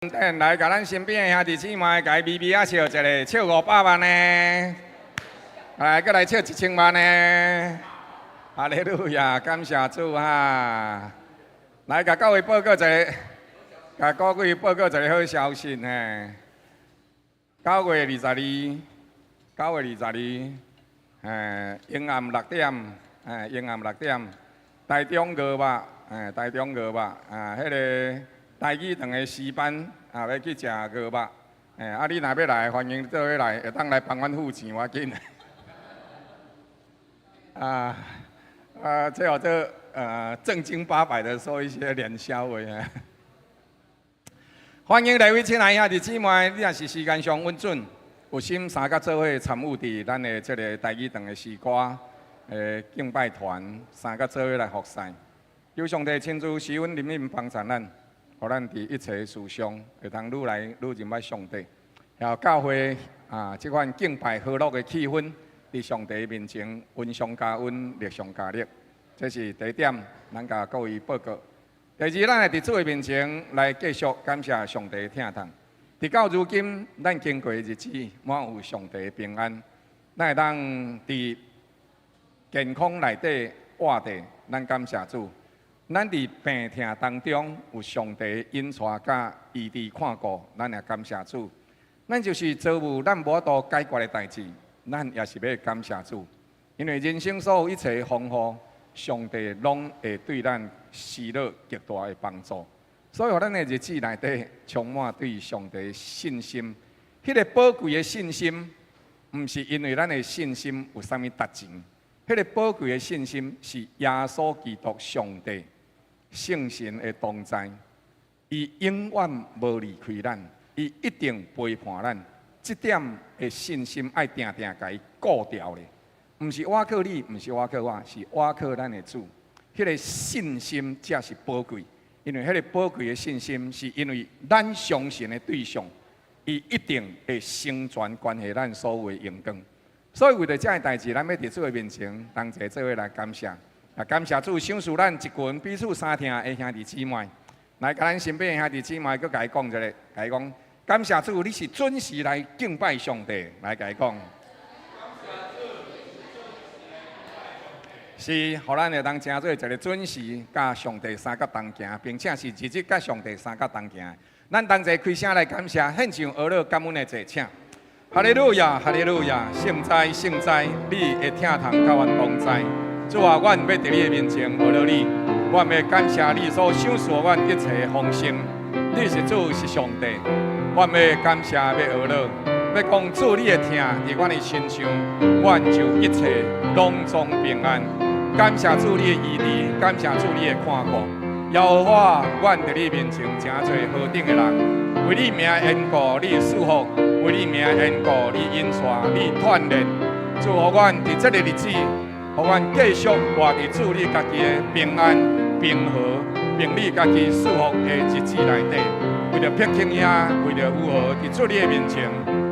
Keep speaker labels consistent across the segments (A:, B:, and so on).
A: 等来，甲咱身边的兄弟姊妹，甲伊微微啊笑一下，笑500万呢，来，再来笑1000万呢。哈利路亚，感谢主哈！来，甲各位报告一个，甲各位报告一个好消息呢。9月22，阴暗6点，阴暗6点，台中鹅肉，台中鹅肉，迄个。台语堂的师班要去食鹅肉，你若要来，欢迎做伙来，会当来帮阮付钱，我紧。最好这正经八百的说一些连销话。欢迎各位亲爱兄弟姊妹，你若是时间上稳准，有心三甲做伙参与伫咱的这个台语堂的诗歌敬拜团，三甲做伙来服侍。求上帝亲自施恩怜悯帮助咱。互咱伫一切事上会通愈来愈认识上帝，然后教会即款敬拜和乐的气氛，伫上帝面前温上加温，力上加力。这是第一点，咱甲各位报告。第二，咱会伫主的面前来继续感谢上帝的疼痛。直到如今，咱经过的日子满有上帝的平安，咱会当伫健康内底活着，咱感谢主。咱伫病痛当中有上帝引带甲医治看顾，咱也感谢主。咱就是遭遇咱无法度解决的代志，咱也是要感谢主。因为人生所有一切丰富，上帝拢会对咱施了极大的帮助。所以，咱的日子内底充满对上帝的信心。迄个宝贵的信心，毋是因为咱的信心有啥物特钱，迄个宝贵的信心是耶稣基督上帝。圣神的同在，伊永远无离开咱，伊一定陪伴咱。这点的信心爱定定甲伊固掉咧，毋是我靠你，毋是我靠我，是我靠咱的主。迄个信心才是宝贵，因为迄个宝贵的信心，是因为咱相信的对象，伊一定会成全关系咱所有的荣光。所以为着这个代志，咱要伫主的面前，同齐做伙来感谢。感谢主赏赐咱一群彼此相听的兄弟姊妹，来甲咱身边的兄弟姊妹，佮甲伊讲一下，甲伊讲，感谢主，你是准时来敬拜上帝，来甲伊讲。是，互咱会当成做一个准时，甲上帝三角同行，并且是日日甲上帝三角同行。咱同齐开声来感谢，献上俄勒感恩的祭请。哈利路亚，哈利路亚，圣哉，圣哉，你的疼痛甲阮同在。主啊，阮要伫你的面前学了你，阮要感谢你所赏赐阮一切丰盛。你是主，是上帝，阮要感谢，要学了，要讲主你的疼伫阮的身上，阮就一切拢总平安。感谢主你的医治，感谢主你的看顾，耶和华，阮伫你面前诚侪何等的人，为你名的缘故，你祝福；为你名的缘故，你引带，你锻炼。祝福阮伫这个日子。互阮继续活伫主你家己的平安、平和，并你家己舒服的日子内底，为着撇轻呀，为着有何伫主你的面前，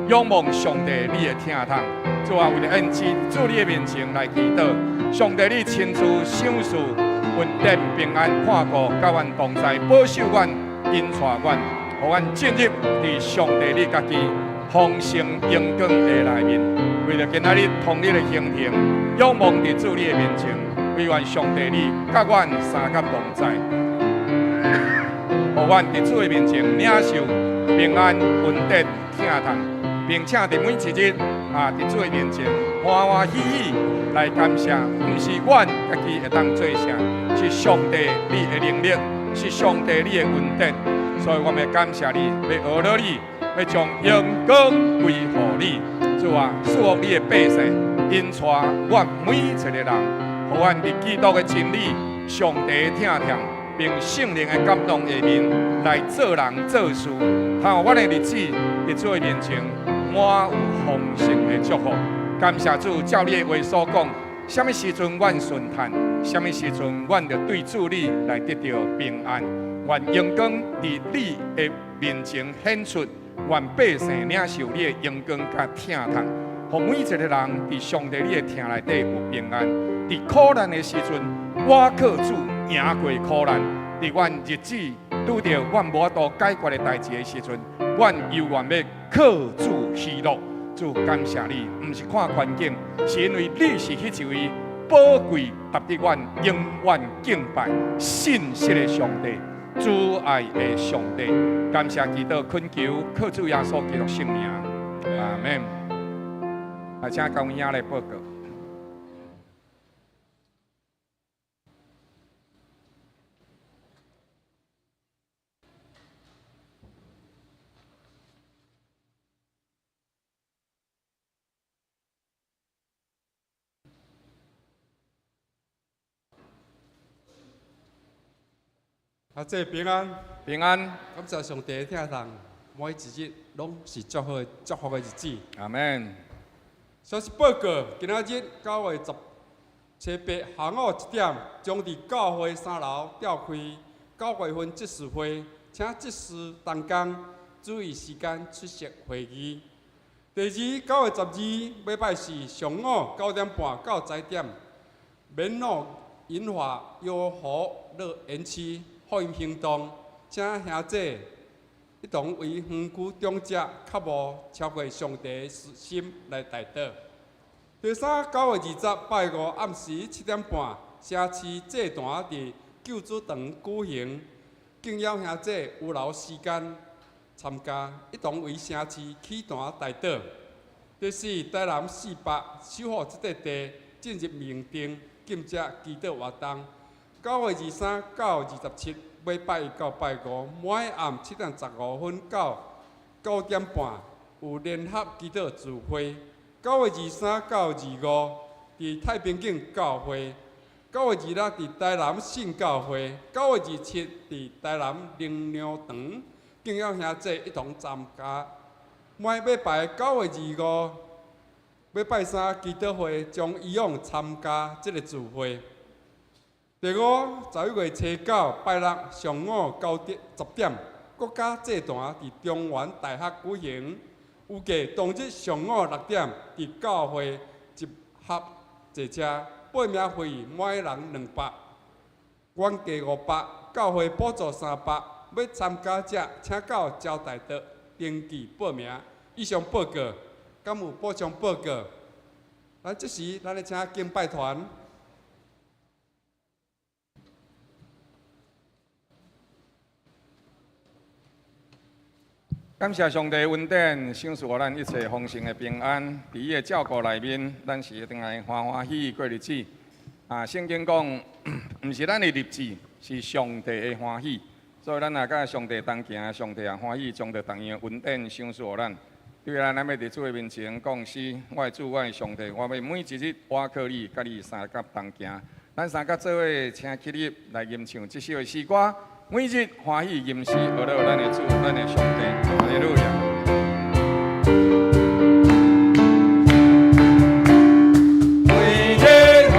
A: 仰望上帝你的疼痛，主啊，为着恩赐主你的面前来祈祷，上帝你亲自赏赐稳定、平安、看顾，甲阮同在，保守阮、引带阮，互阮进入伫上帝你家己丰盛荣光的内面。为了今仔日同你的形形，仰望伫主你的面前，唯愿上帝你甲阮三角同在，互阮伫主的面前领受平安、稳定、疼痛，并且伫每一日伫主的面前欢欢喜喜来感谢，毋是阮家己会当做啥，是上帝你的能力，是上帝你的稳定，所以我们感谢你，要学了你，要将荣光归乎你。主啊，祝福你的百姓，引带阮每一个人，互阮伫基督的真理、上帝的疼痛，并圣灵的感动下面来做人做事，让阮的日子伫主的面前满有丰盛的祝福。感谢主，照你的话所讲，什么时阵阮顺坦，什么时阵阮就对主你来得到平安。愿荣光伫你的面前显出。愿百姓领受你的阳光甲疼痛，互每一个人伫上帝你的疼内底有平安。伫苦难的时阵，我靠主赢过苦难；伫阮日子拄着阮无法度解决的代志的时阵，阮犹原要靠主喜乐。主感谢你，毋是看环境，是因为你是迄一位宝贵、值得阮永远敬拜、信实的上帝。主爱的上帝，感谢祈祷恳求，靠主耶稣基督圣名，阿门。来，请高兄来报告。
B: 这平安，
A: 平安，
B: 感谢上帝听堂，每一日拢是祝福的日子。
A: 阿门。
B: 消息报告，今仔日9月18下午1点，将伫教会3楼召开9月份执事会，请执事同工注意时间出席会议。第二，9月12礼拜四上午9点半到10点，免路引化优和乐园区。福音行动，请兄姐一同为园区长者较无超过上帝的心来代祷。第三，9月20拜五暗时7点半，城市祭坛伫救主堂举行，敬邀兄姐有留时间参加，一同为城市起坛代祷。第四，台南400守护这块地进入明定禁止祈祷活动。9月23到27，礼拜1到拜5，每暗7点15分到9点半有联合祈祷聚会。9月23到25，伫太平境教会；9月26伫台南信教会；9月27伫台南灵粮堂，敬邀兄姐一同参加。每礼拜9月25，礼拜3祈祷会将以往参加这个聚会。第五，11月初9拜六上午10点，国家祭坛伫中原大学举行。预计当日上午6点，伫教会集合坐车，报名费每人200，原价500，教会补助300。要参加者，请到招待处登记报名。以上报告，敢有补充报告？咱这时，咱来请敬拜团。
A: 感谢上帝恩典，赏赐咱一切丰盛的平安。伫伊的照顾内面，咱是一定来欢欢喜喜过日子。圣经讲，毋是咱的日子，是上帝的欢喜。所以咱也甲上帝同行，上帝也欢喜，将着同样的恩典赏赐咱。对咱，咱要伫主的面前讲诗，我的主，我的上帝，我要每一日我靠你，甲你三甲同行。咱三甲做伙，请起立来吟唱这首的诗歌。每日欢喜吟诗，学了咱的主，咱的上帝，哈利路亚。每日欢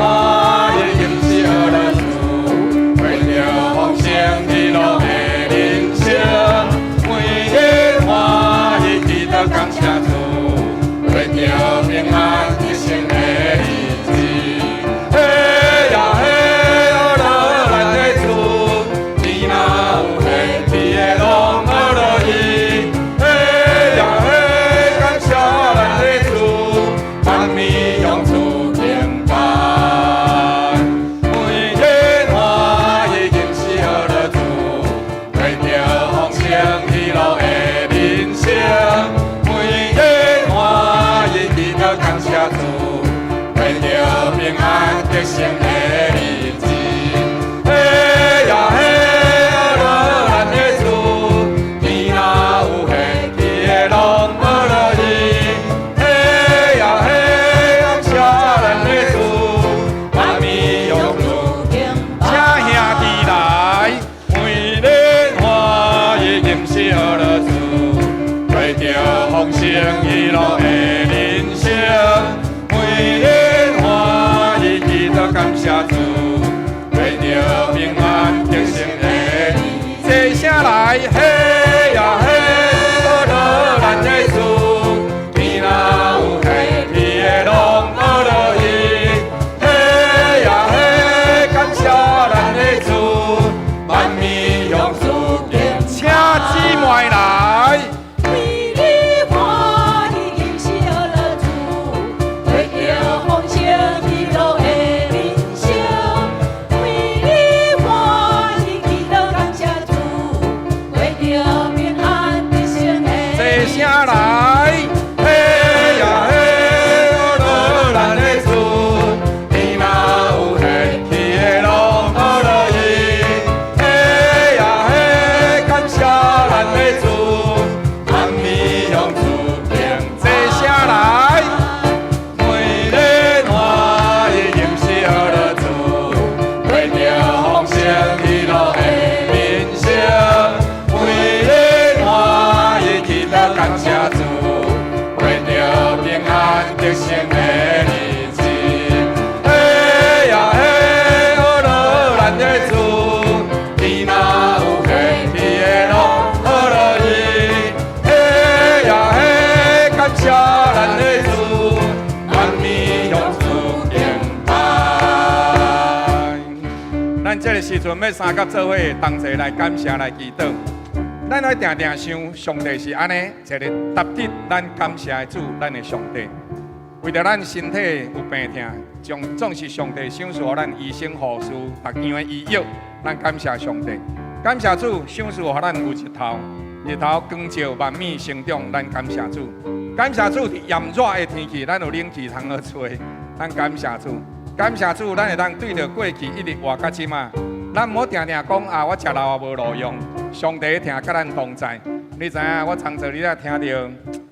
A: 喜吟诗，学了主，为着丰盛喜乐的人生。每日欢喜祈祷感谢主，为着平安吉祥的日子。嘿呀嘿。吉祥的日子，嘿呀嘿，乐咱的主，天若有下地的拢学了伊，嘿呀嘿，感谢咱的主，万民用主，请兄弟来，每日欢喜吟诗学了主，为着丰盛喜乐的人生，每日。感谢主，为着平安吉祥的，齐声来，嘿呀嘿，学了咱的主，天若有下地的拢学了伊，嘿呀嘿，感谢咱的主，万民用主。得胜的日子。嘿呀嘿，好乐咱的主，天哪有黑天的路，好乐伊。嘿呀嘿，感谢咱的主，万民用主敬拜。咱这个时阵要三甲做伙同齐来感谢来祈祷。咱要定定想，上帝是安尼一个答得咱感谢的主，咱的上帝。为着咱身体有病痛，总是上帝赏赐予咱医生护士各样的医药，咱感谢上帝。感谢主赏赐予咱有日头，日头光照万米生长，咱感谢主。感谢主伫炎热的天气，咱有冷气通好吹，咱感谢主。感谢主，咱会当对着过去一直活到即马。咱唔好定定讲啊，我食老也无路用。上帝听甲咱同在。你知影，我常做你咧听到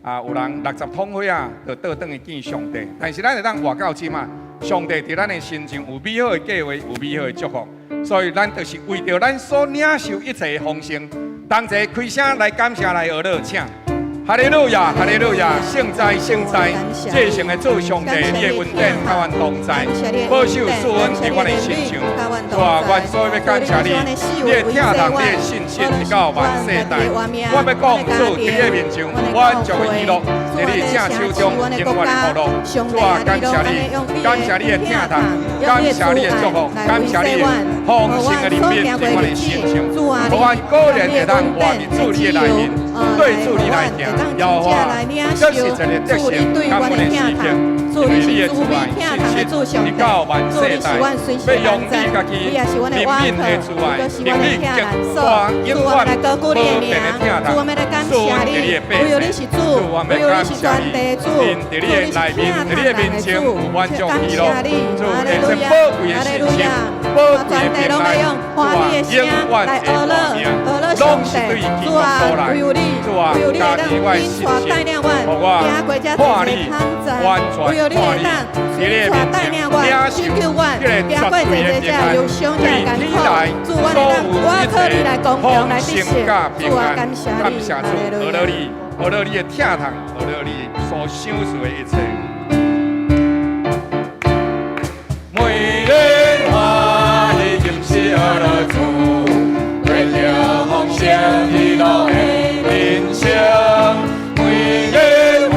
A: 啊，有人60桶火啊，就倒转去见上帝。但是咱会当活到即马，上帝伫咱的心中有美好的计划，有美好的祝福。所以咱就是为着咱所领受一切的丰盛，同齐开声来感谢来学乐，请。哈利路亚，哈利路亚，圣哉，圣哉！这圣的主上帝，你的恩典甲阮同在，保守赐恩伫阮的身上。主啊，阮所要感谢你，你的疼痛，你的信心直到万世代。我要讲主伫你的面前，我就会记录在你正手中永远的福禄。主啊，感谢你，感谢你的疼痛，感谢你的祝福，感谢你的丰盛的怜悯伫阮的身上。我个人会当活伫主你的内面，对主你来行。摇花，这是一个得胜感恩的诗篇，因为你的主爱信心，你到万世代，要用你家己怜悯的主爱，令你极大永远和平的疼痛，赐恩给你的百姓。主，我们感谢你，因在你的内面，在你的面前有万众喜乐，主的这宝贵的信心，宝贵的平安，主啊，永远的和平，拢是对基督所来。主啊，加添我的信心，互我看你，完全看你，在你的面前领受这个绝对的平安，对起来所有一切丰盛甲平安，感谢主，学了你，学了你的疼痛，学了你所享受的一切。每日欢喜今世学了主，为了丰盛喜乐的人生。每日欢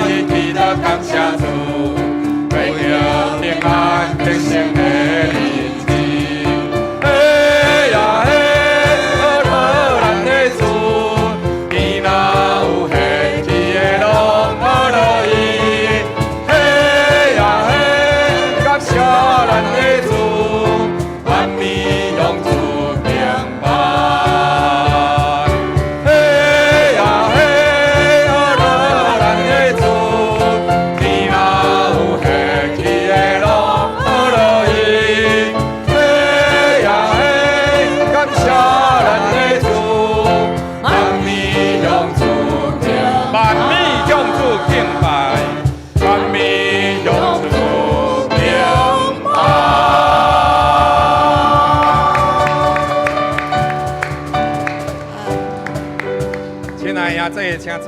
A: 喜祈祷感谢主，为了平安得胜的日子。嘿呀嘿，好乐咱的主，天哪有黑天的路，好乐伊。嘿呀嘿，感谢咱的主，万民用主敬拜。请坐。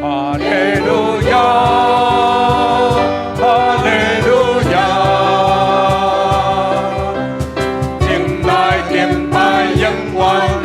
A: 哈利路亚，哈利路亚，前来敬拜永远的。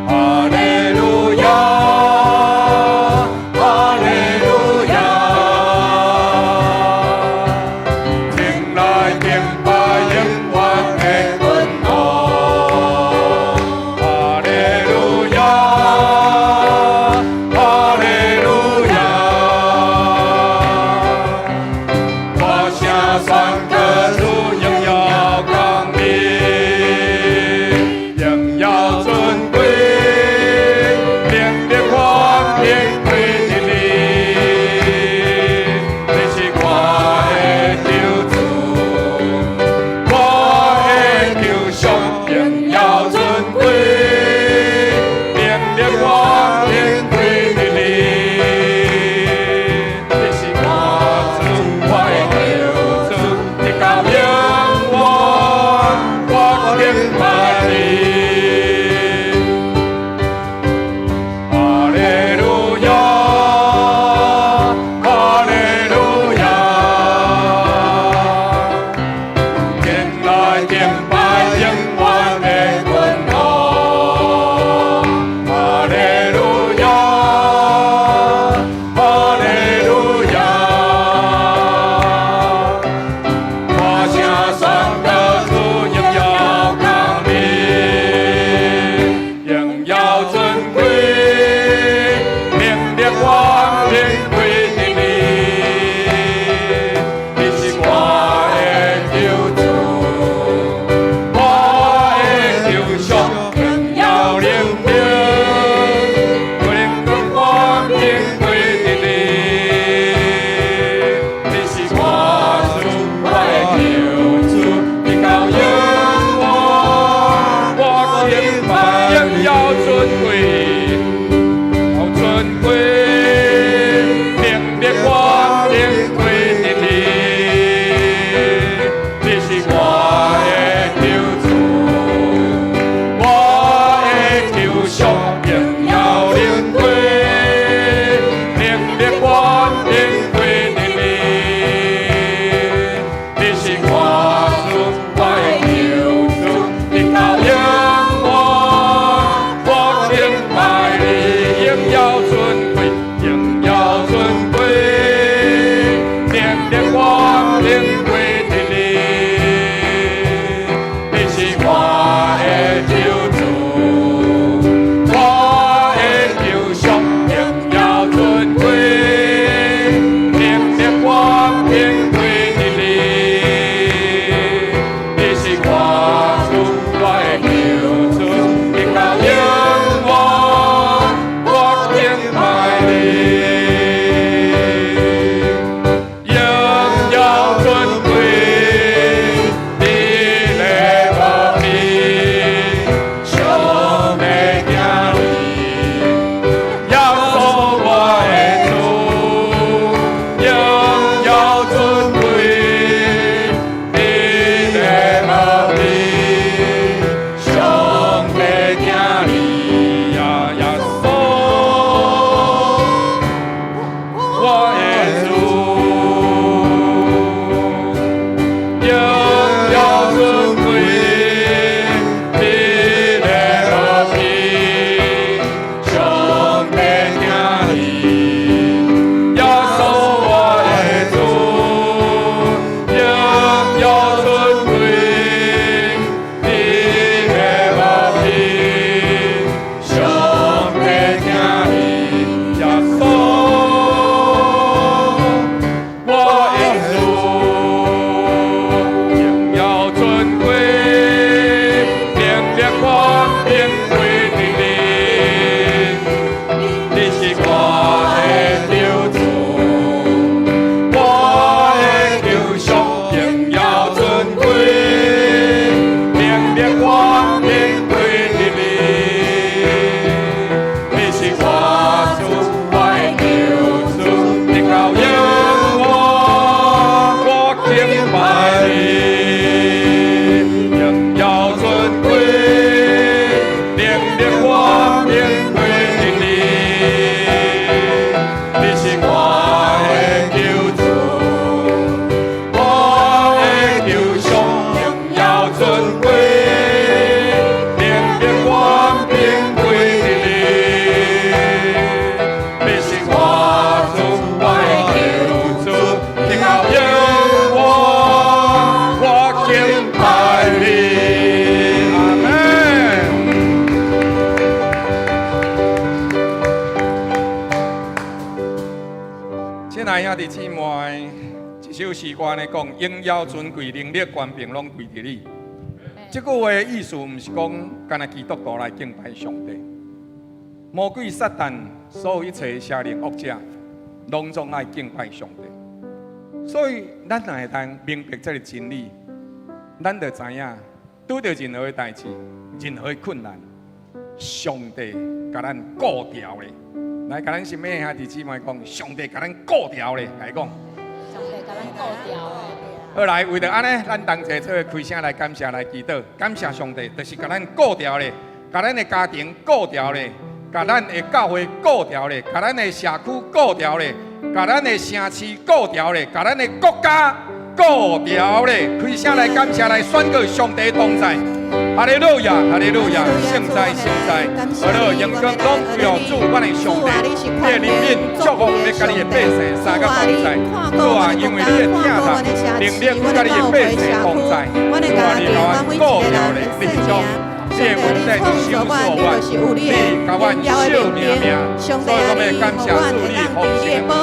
A: 哈利路亚，哈利路亚，迎来敬拜永远的君王。哈利路亚，哈利路亚，我声宣告主荣耀光明。兄弟姊妹，这首诗歌呢讲荣耀尊贵、能力权柄拢归伫你。这句话的意思毋是讲干那基督徒来敬拜上帝，魔鬼撒旦所有一切邪灵恶者，拢总来敬拜上帝。所以咱若会当明白这个真理，咱就知影，拄到任何的代志、任何的困难，上帝甲咱顾条咧。来，甲咱心爱兄弟姊妹讲，上帝甲咱顾条咧，来讲。
C: 上帝甲咱顾条诶。
A: 好来，为着安尼，咱同齐做开声来感谢来祈祷，感谢上帝，就是甲咱顾条咧，甲咱的家庭顾条咧，甲咱的教会顾条咧，甲咱的社区顾条咧，甲咱的城市顾条咧，甲咱的国家顾条咧。开声来感谢来宣告上帝同在。哈利路亚，哈利路亚，圣在，圣在，好了，阳光拢归予主，阮的上帝，你的怜悯、祝福要甲你的百姓三个同在。主啊，因为你的听他，能力甲你的百姓同在。主啊，你甲阮顾了咧，你中。你的问题是小所愿，你甲阮惜命命，所以我们感谢主，你奉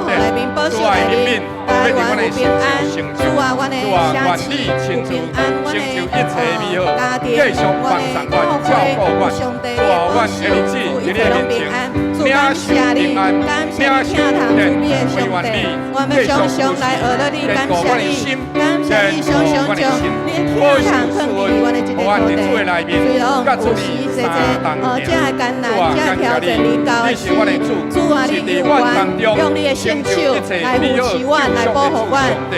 A: 献的恩典，主啊，怜悯，要伫阮的身上成就，主啊，愿你亲自成就一切美好，继续帮助阮、照顾阮，主啊，阮的日子伫你面前，领受平安，领受福电，唯愿你继续扶持，坚固阮的心，坚固阮的心，保守赐恩，互阮伫主的内面。甲主你三当行，主啊，感谢你，你是阮的主，是伫阮当中成就一切美好，来保护阮，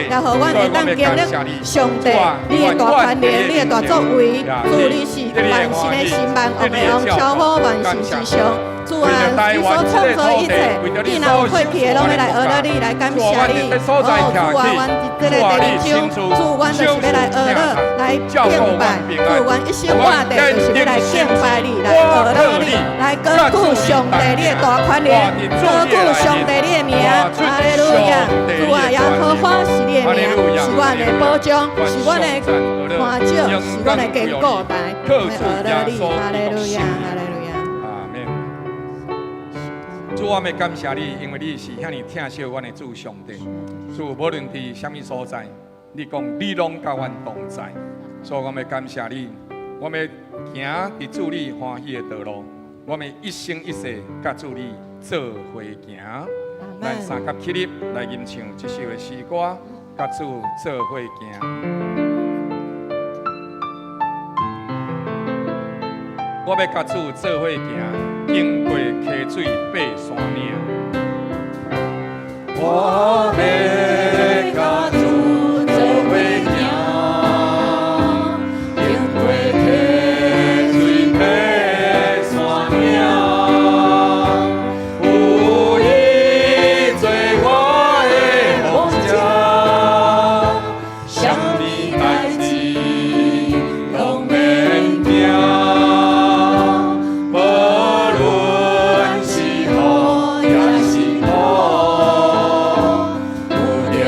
A: 来互阮会当经历上帝你的大权力、你的大作为，主你是万神的神万王的王，超乎万神之上。主啊，你所创造一切，你若有亏欠的，拢要来学到你来感谢你。哦，主啊，阮伫这个地中，主，阮就是要来学到来敬拜，主，阮一生活地就是要来敬拜你，来学到你，来高举上帝你的大权力，高举上帝你的名。哈利路亚！主啊，耶和华是你的名，是阮的保障，是阮的看照，是阮的坚固台。来学到你，哈利路亚，哈利路亚。主，我们感谢你，因为你是遐尼疼惜阮的主上帝。主，无论伫什么所在，你讲你拢甲阮同在，所以我们感谢你。我们行伫主你欢喜的道路，我们一生一世甲主你做伙行。咱三甲起立来吟唱这首的诗歌，甲主做伙行。我要甲主做伙行，经过溪水爬山岭。我要甲主做伙行，经过溪水爬山岭。有伊做我的护者，什么代志拢免惊。有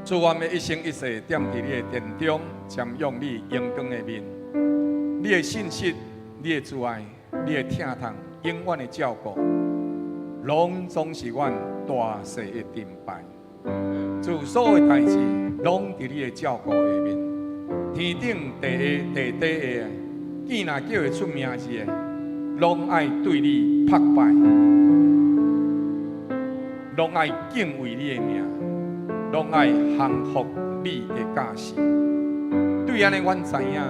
A: 祝我们的一生一世踮伫你的殿中，瞻仰你阳光的面，你的信息、你的慈爱、你的疼痛、永远的照顾，拢总是阮大细的顶牌。祝所有的代志，拢伫你的照顾下面。天顶地下地底的，见若叫会出名字的，拢爱对你拍拜，拢爱敬畏你的名。拢爱降服你的驾驶。对安尼，阮知影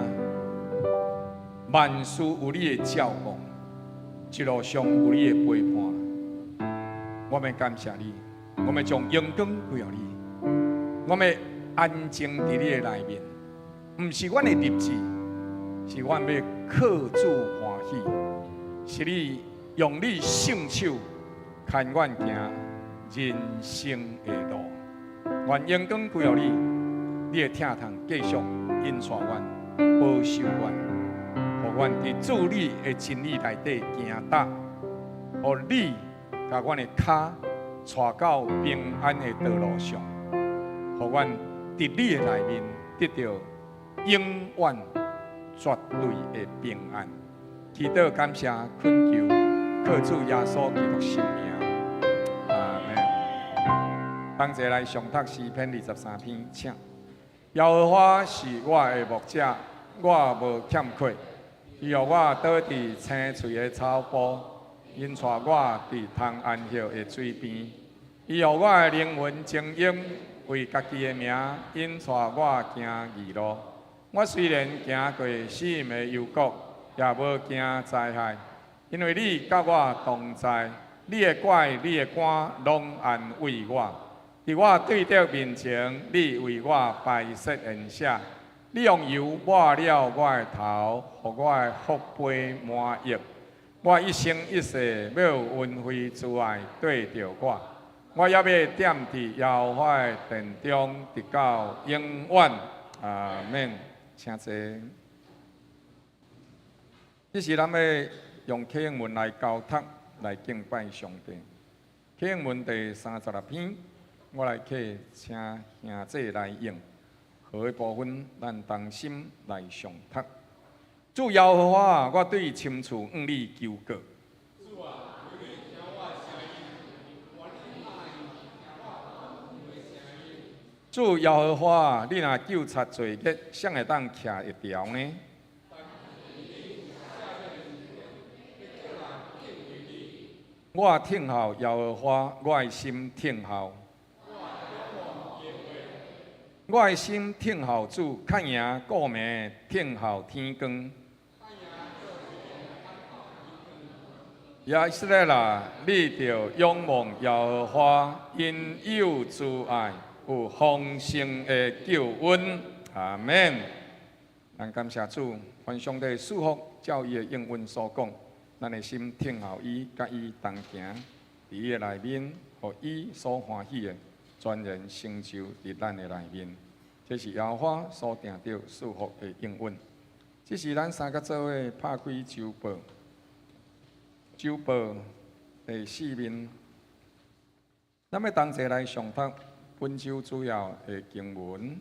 A: 万事有你的照顾，一路上有你的陪伴。我们感谢你，我们将阳光归予你，我们安静伫你的内面。毋是阮的日子，是阮要靠主欢喜，是你用你圣手牵阮行人生的路。愿阳光归予你，你的疼痛继续引带阮、保守阮，互阮伫主你的真理内底行踏，互你甲阮的脚带到平安的道路上，互阮伫你的内面得到永远绝对的平安。祈祷感谢恳求，靠主耶稣基督圣名。同齐来上读诗篇23篇，请。耶和华是我的牧者，我无欠缺。伊予我倒伫青翠的草坡，引带我伫通安息的水边。伊予我的灵魂精英，为家己的名引带我行义路。我虽然行过死荫的幽谷，也无惊灾害，因为你甲我同在，你的拐、你的竿拢安慰我。伫我对着面前，你为我摆设筵席，你用油抹了我的头，互我的福杯满溢。我一生一世要恩惠慈爱对着我，我也要踮伫耶和华的殿中，直到永远。阿免，请坐。这是咱要用启应文来交读，来敬拜上帝。启应文第36篇。我来去请兄弟来用，下一部分咱同心来上读。主耶和华啊，我对深处向你求告。主耶和华啊，你若救察罪孽，谁会当徛一条呢？我听候耶和华，我的心听候。我的心听候主，看赢顾命听候天光。耶斯列啦，你着仰望耶和华，因有慈爱，有丰盛的救恩。阿免。咱感谢主，愿上帝赐福，照伊的应允所讲，咱的心听候伊，甲伊同行，伫伊的内面，互伊所欢喜的。全然成就伫咱的内面，这是耶和华所定着祝福的应允。这是咱三个做伙拍开周报，周报第4面。咱要同齐来上读本周主要的经文。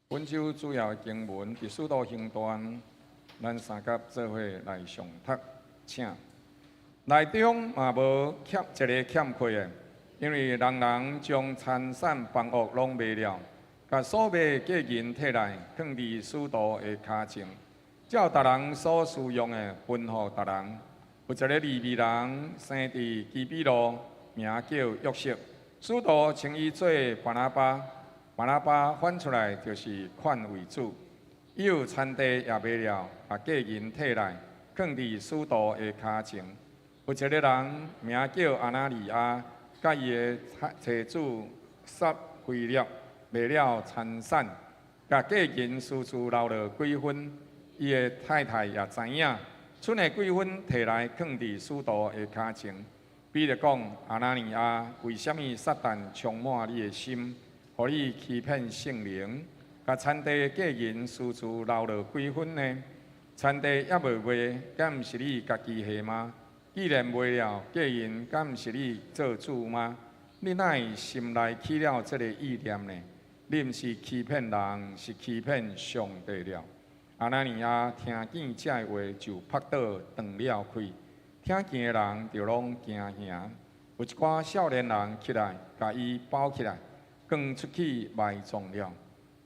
A: 本周主要的经文伫使徒行传，咱三个做伙来上读，请。内中嘛无欠一个欠缺的，因为人人将产产房屋拢卖了，甲所卖价银摕来，放伫使徒的骹前，照逐人所需用的分互逐人。有一个利未人生伫基比路，名叫约瑟，使徒称伊做巴拿巴，巴拿巴翻出来就是款为主。伊有田地也卖了，把价银摕来，放伫使徒的骹前。有一个人名叫阿那尼亚，甲伊的妻子撒菲略卖了田产，甲价银私自留了几分。伊的太太也知影，剩的几分摕来放伫使徒的骹前。彼得讲：阿那尼亚，为什么撒旦充满你的心，互你欺骗圣灵，甲田地价银私自留了几分呢？田地也未卖，敢毋是你家己下吗？既然卖了，价银，敢毋是你做主吗？你哪会心内起了这个意念呢？你毋是欺骗人，是欺骗上帝了。阿那尼亚听见这话，就拍倒断了开。听见的人就拢惊吓。有一寡少年人起来，甲伊抱起来，扛出去埋葬了。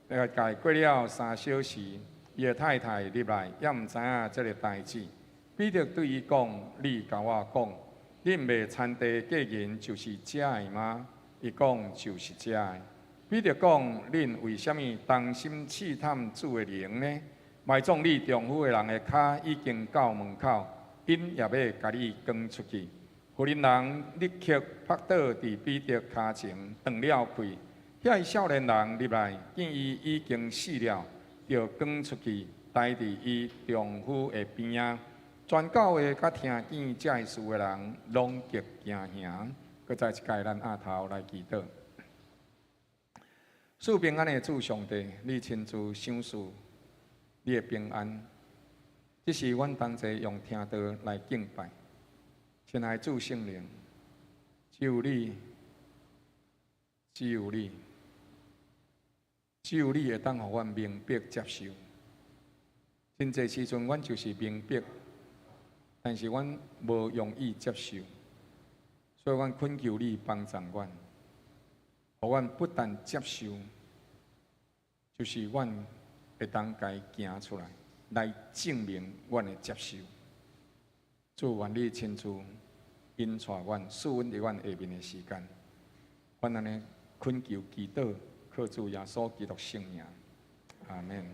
A: 大概过了3小时，伊的太太入来，也毋知影这个代志。彼得对伊讲：“你甲我讲，恁卖田地价银就是假的吗？”伊讲：“就是假的。”彼得讲：“恁为什么担心试探主的灵呢？埋葬你丈夫的人的脚已经到门口，因也要甲你赶出去。”妇人人立刻拍倒伫彼得脚前，断了开。遐少年人入来，见伊已经死了，就赶出去，待伫伊丈夫的边仔。全教会甲听见这事的人，拢极惊吓。搁再一届，咱下头来祈祷。赐平安的主上帝，你亲自赏赐你的平安。这是阮同齐用听道来敬拜。亲爱的主圣灵，只有你，只有你，只有你会当互阮明白接受。真侪时阵，阮就是明白，但是阮无容易接受，所以阮恳求你帮助阮，互阮不但接受，就是阮会当家行出来，来证明阮的接受。主愿你亲自引带阮，赐阮伫阮下面的时间，阮安尼恳求祈祷，靠主耶稣基督圣名，阿门。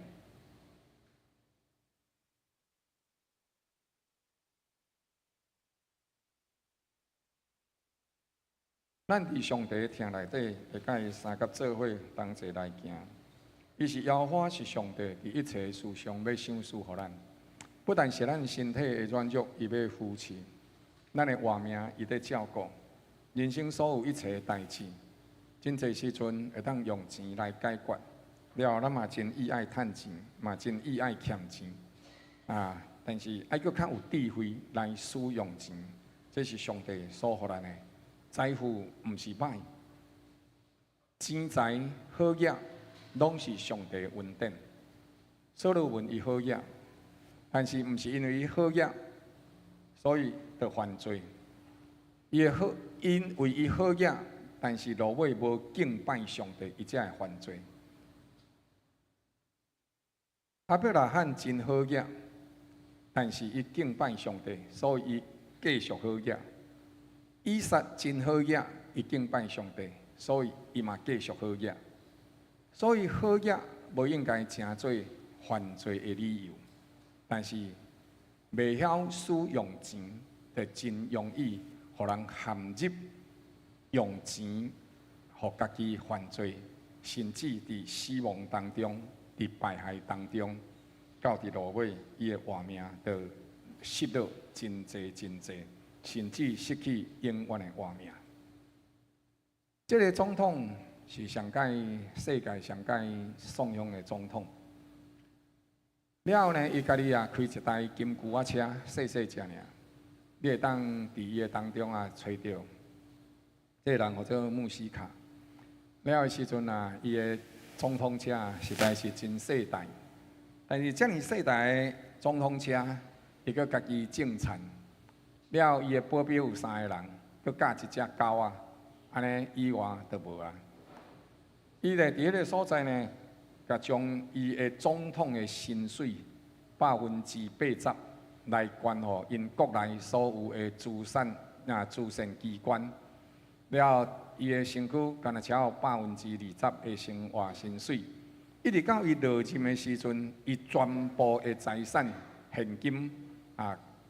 A: 咱伫上帝听内底，会甲伊三甲做伙同齐来行。伊是摇花，是上帝伫一切事上要赏赐互咱。不但是咱身体的软弱，伊要扶持；咱的活命，伊在照顾。人生所有一切代志，真侪时阵会当用钱来解决。了后，咱嘛真意爱趁钱，嘛真意爱欠钱。但是爱搁较有智慧来使用钱，这是上帝所予咱的。财富毋是歹，钱财好业，拢是上帝的恩典。所罗门伊好业。但是，毋是因为伊好业，所以就犯罪。伊好，因为伊好业，但是落尾无敬拜上帝，伊才会犯罪。亚伯拉罕真好业，但是伊敬拜上帝，所以伊继续好业。以撒真好业，伊敬拜上帝，所以伊嘛继续好业。所以好业无应该成做犯罪的理由。但是，未晓使用钱，就真容易互人陷入用钱，互家己犯罪，甚至伫死亡当中、伫败害当中，到伫落尾，伊的活命就失落真济真济，甚至失去永远的活命。这个总统是上届世界上届颂扬的总统。了后呢，伊家己开一台金牛仔车，细细只尔，你会当伫伊的当中找到。这个人叫做穆斯卡。了后时阵伊的总统车实在是真细台，但是遮尔细台的总统车，伊搁家己种田。了后伊的保镖有3个人，搁教一只狗仔，安尼以外就无啊。伊咧伫迄个所在呢。甲将伊的总统的薪水80%来捐予因国内所有的慈善机关，了后伊的身躯敢若超有20%的生活薪水，一直到伊落任的时阵，伊全部的财产现金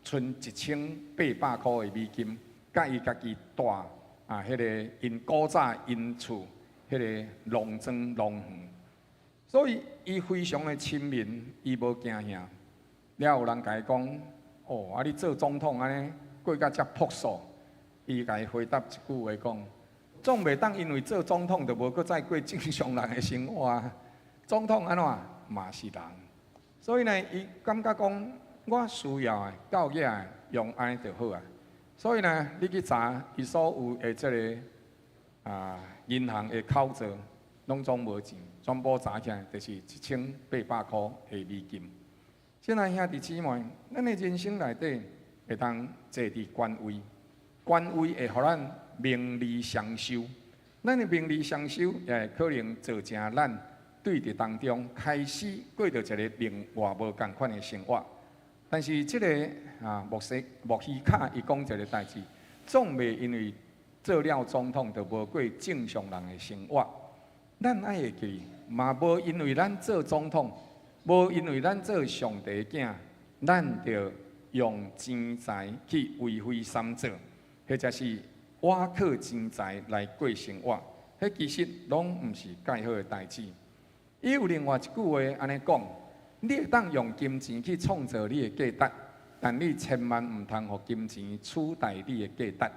A: 剩1800块的美金，甲伊家己带迄个因古早因厝迄个农庄农园。所以，伊非常的亲民，伊无惊吓。了有人甲伊讲：“哦，你做总统安尼过甲遮朴素。”伊甲伊回答一句话讲：“总袂当因为做总统就无搁再过正常人的生活啊！总统安怎嘛是人。”所以呢，伊感觉讲，我需要的、教育的用安尼就好啊。所以呢，你去查伊所有的这个银行的口座拢总无钱，全部砸起来就是1800块的美金。亲爱兄弟姊妹，咱的人生内底会当坐伫官位，官位会互咱名利双收。咱的名利双收，也会可能造成咱对伫当中开始过着一个另外无共款的生活。但是这个莫希卡伊讲一个代志，总袂因为做了总统就无过正常人的生活。咱爱会记，嘛无因为咱做总统，无因为咱做上帝囝，咱就用钱财去为非三者，或者是挖靠钱财来过生活。迄其实拢毋是介好的代志。伊有另外一句话安尼讲。你会当用金钱去创造你的价值，但你千万唔通互金钱取代你的价值。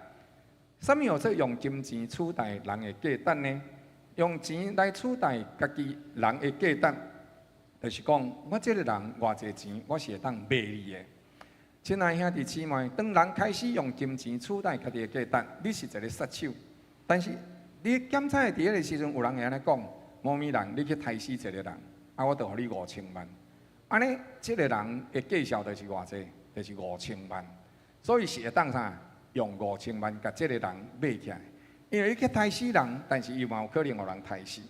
A: 什么叫做用金钱取代人的价值呢？用钱来取代家己人的价值，就是讲我这个人偌济钱，我是会当卖你的。亲爱兄弟姊妹，当人开始用金钱取代家己的价值，你是一个杀手。但是你检查的第一个时阵，有人会安尼讲：某咪人，你去杀死一个人，我就互你5000万。安尼，这个人的计数就是偌济，就是5000万，所以是会当啥用5000万甲这个人买起来，因为伊去杀死人，但是伊嘛有可能互人杀死，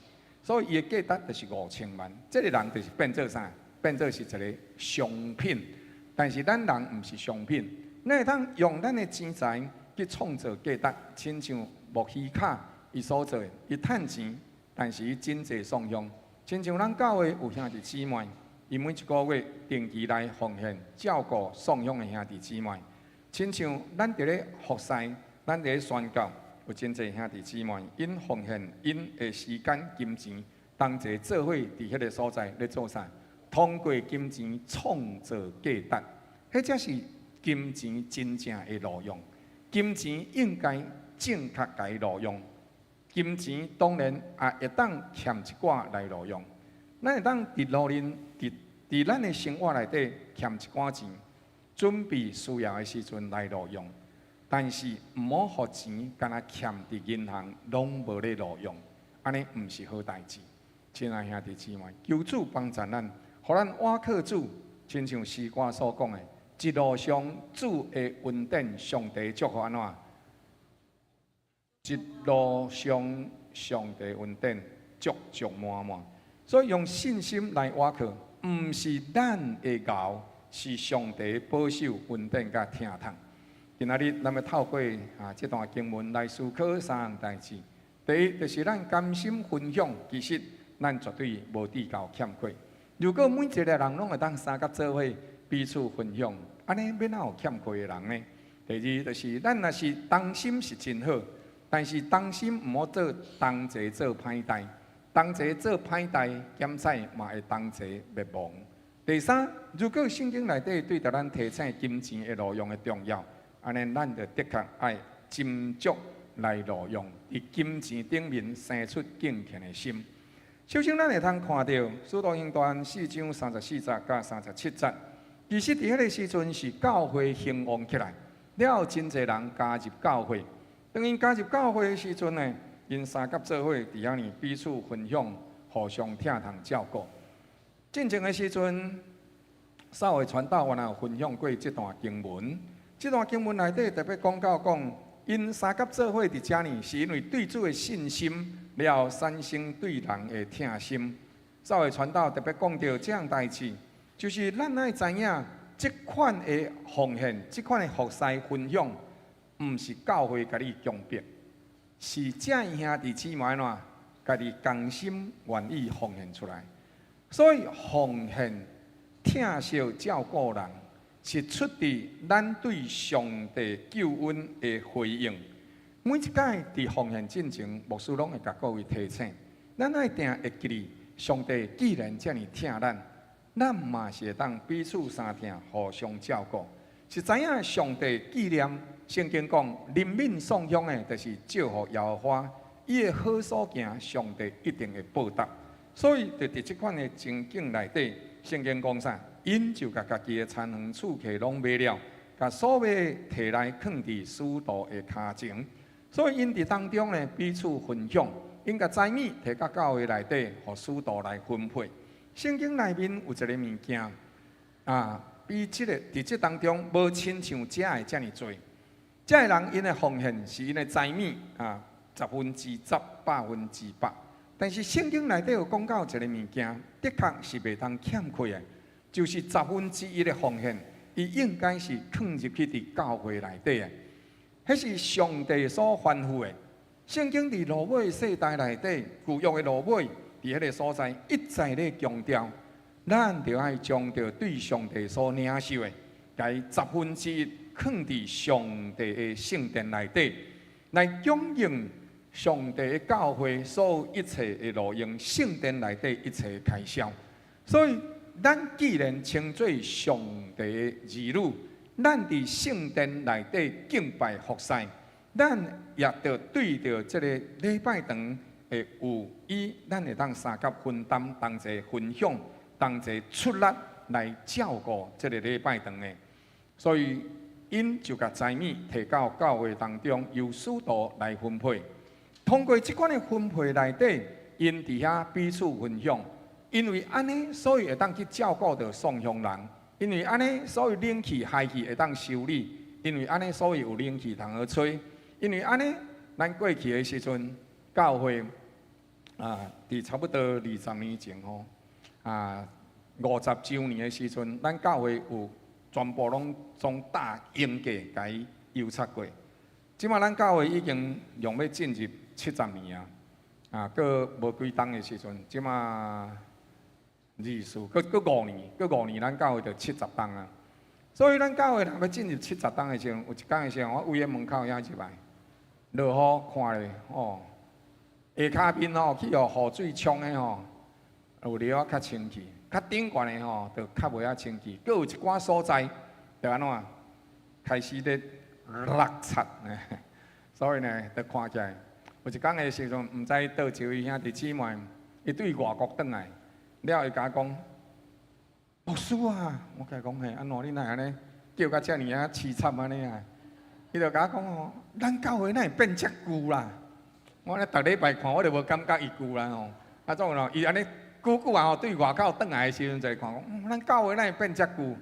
A: 所以伊的价值就是5000万。这个人就是变做啥？变做是一个商品，但是咱人毋是商品，咱会当用咱的钱财去创造价值，亲像莫希卡伊所做的，伊趁钱，但是伊真济送向，亲像咱教会有兄弟姊妹。伊每一个月定期来奉献，照顾送养的兄弟姊妹，亲像咱伫咧服侍，咱伫咧宣教，有真侪兄弟姊妹，因奉献因的时间、金钱，同齐做伙伫迄个所在咧做啥？通过金钱创造价值，迄才是金钱真正的路用。金钱应该正确来路用，金钱当然也会当欠一寡来路用。咱会当伫路面伫咱的生活内底欠一寡钱，准备需要的时阵来路用。但是毋好互钱敢若欠伫银行，拢无咧路用，安尼毋是好代志。亲爱兄弟姊妹，求主帮助咱，互咱倚靠主，亲像诗歌所讲的，一路上主的恩典，上帝祝福安怎？一路上上帝恩典足足满满。所以用信心来倚靠，毋是咱的熬，是上帝保守恩典甲疼痛。今仔日咱要透过这段经文来思考3项代志。第一，就是咱甘心分享，其实咱绝对无地够欠缺。如果每一个人拢会当相甲做伙彼此分享，安尼要哪有欠缺的人呢？第二，就是咱若是同心是真好，但是同心毋好做同齐做歹代。同齐做歹代，检采嘛会同齐灭亡。第三，如果圣经内底对着咱提醒金钱的路用的重要，安尼咱就的确爱斟酌来路用，伫金钱顶面生出敬虔的心。首先，咱会通看到《使徒行传》4章34节甲37节，其实伫迄个时阵是教会兴旺起来，了真侪人加入教会。当因加入教会的时阵呢，因三甲做伙伫遐呢彼此分享，互相疼痛照顾。进前的时阵，少位传道原来有分享过这段经文。这段经文内底特别讲到讲，因三甲做伙伫遮呢，是因为对主的信心，了产生对人的疼心。少位传道特别讲到这样代志，就是咱爱知影，这款的奉献，这款的服侍分享，毋是教会甲你强迫。是正兄弟姊妹喏，家己甘心愿意奉献出来，所以奉献、疼惜、照顾人，是出自咱对上帝救恩的回应。每一届伫奉献进前，牧师拢会甲各位提醒，咱爱定会记哩，上帝既然遮尔疼咱，咱嘛是会当彼此相疼，互相照顾。是知影上帝纪念。圣经讲，灵敏送香的，就是照互耶和华，伊的好所行，上帝一定会报答。所以，就伫这款的情景内底，圣经讲啥？因就甲家己的田园厝客拢卖了，甲所买摕来放伫使徒的骹前。所以因伫当中呢，彼此分享，因甲财米摕到教会内底，互使徒来分配。圣经内面有一个物件啊，比伫即当中无亲像遮的遮尔多。遮的人因的奉献是因的财米啊，10%、100%。但是圣经内底有讲到一个物件，的确是袂当欠缺的，就是1/10的奉献，伊应该是放入去伫教会内底的。迄是上帝所吩咐的。圣经伫罗马世代内底，旧约的罗马伫迄个所在一再咧强调，咱着爱将着对上帝所领受的，该1/10放伫上帝的圣殿内底，来供应上帝的教会所有一切的路用，圣殿内底一切的开销。所以，咱既然称做上帝的儿女，咱伫圣殿内底敬拜服侍，咱也着对着这个礼拜堂会有咱会当三甲分担，同齐分享，同齐出力来照顾这个礼拜堂的。所以因就甲财米摕到教会当中，由使徒来分配。通过即款的分配内底，因伫遐彼此分享，因为安尼，所以会当去照顾到送香人。因为安尼，所以冷气、氦气会当修理；因为安尼，所以有冷气通好吹；因为安尼，咱过去的时阵，教会伫差不多20年前50周年的时阵，咱教会有全部拢从大英价甲伊优测过。即马咱教会已经用要进入70年搁无几冬的时阵，即马。日数，搁5年，咱教会就70冬啊。所以咱教会若要进入70冬的时阵，有一天的时候，我位喺门口遐入来，落雨看咧，下骹面去雨水冲的有了较清气，较顶悬的就较袂遐清气。搁有一寡所在，就安怎开始咧落擦呢？所以呢，就看起来有一天的时阵，毋知倒一位兄弟姊妹，伊对外国转来。了，伊甲我讲，牧师啊，我甲伊讲嘿，安怎你哪安尼叫甲遮尔凄惨安尼啊？伊就甲我讲咱教会哪会变遮旧啦？我咧逐礼拜看，我就无感觉伊旧啦总有伊安尼久对外口转来的时阵，就看讲，咱教会哪会变遮旧？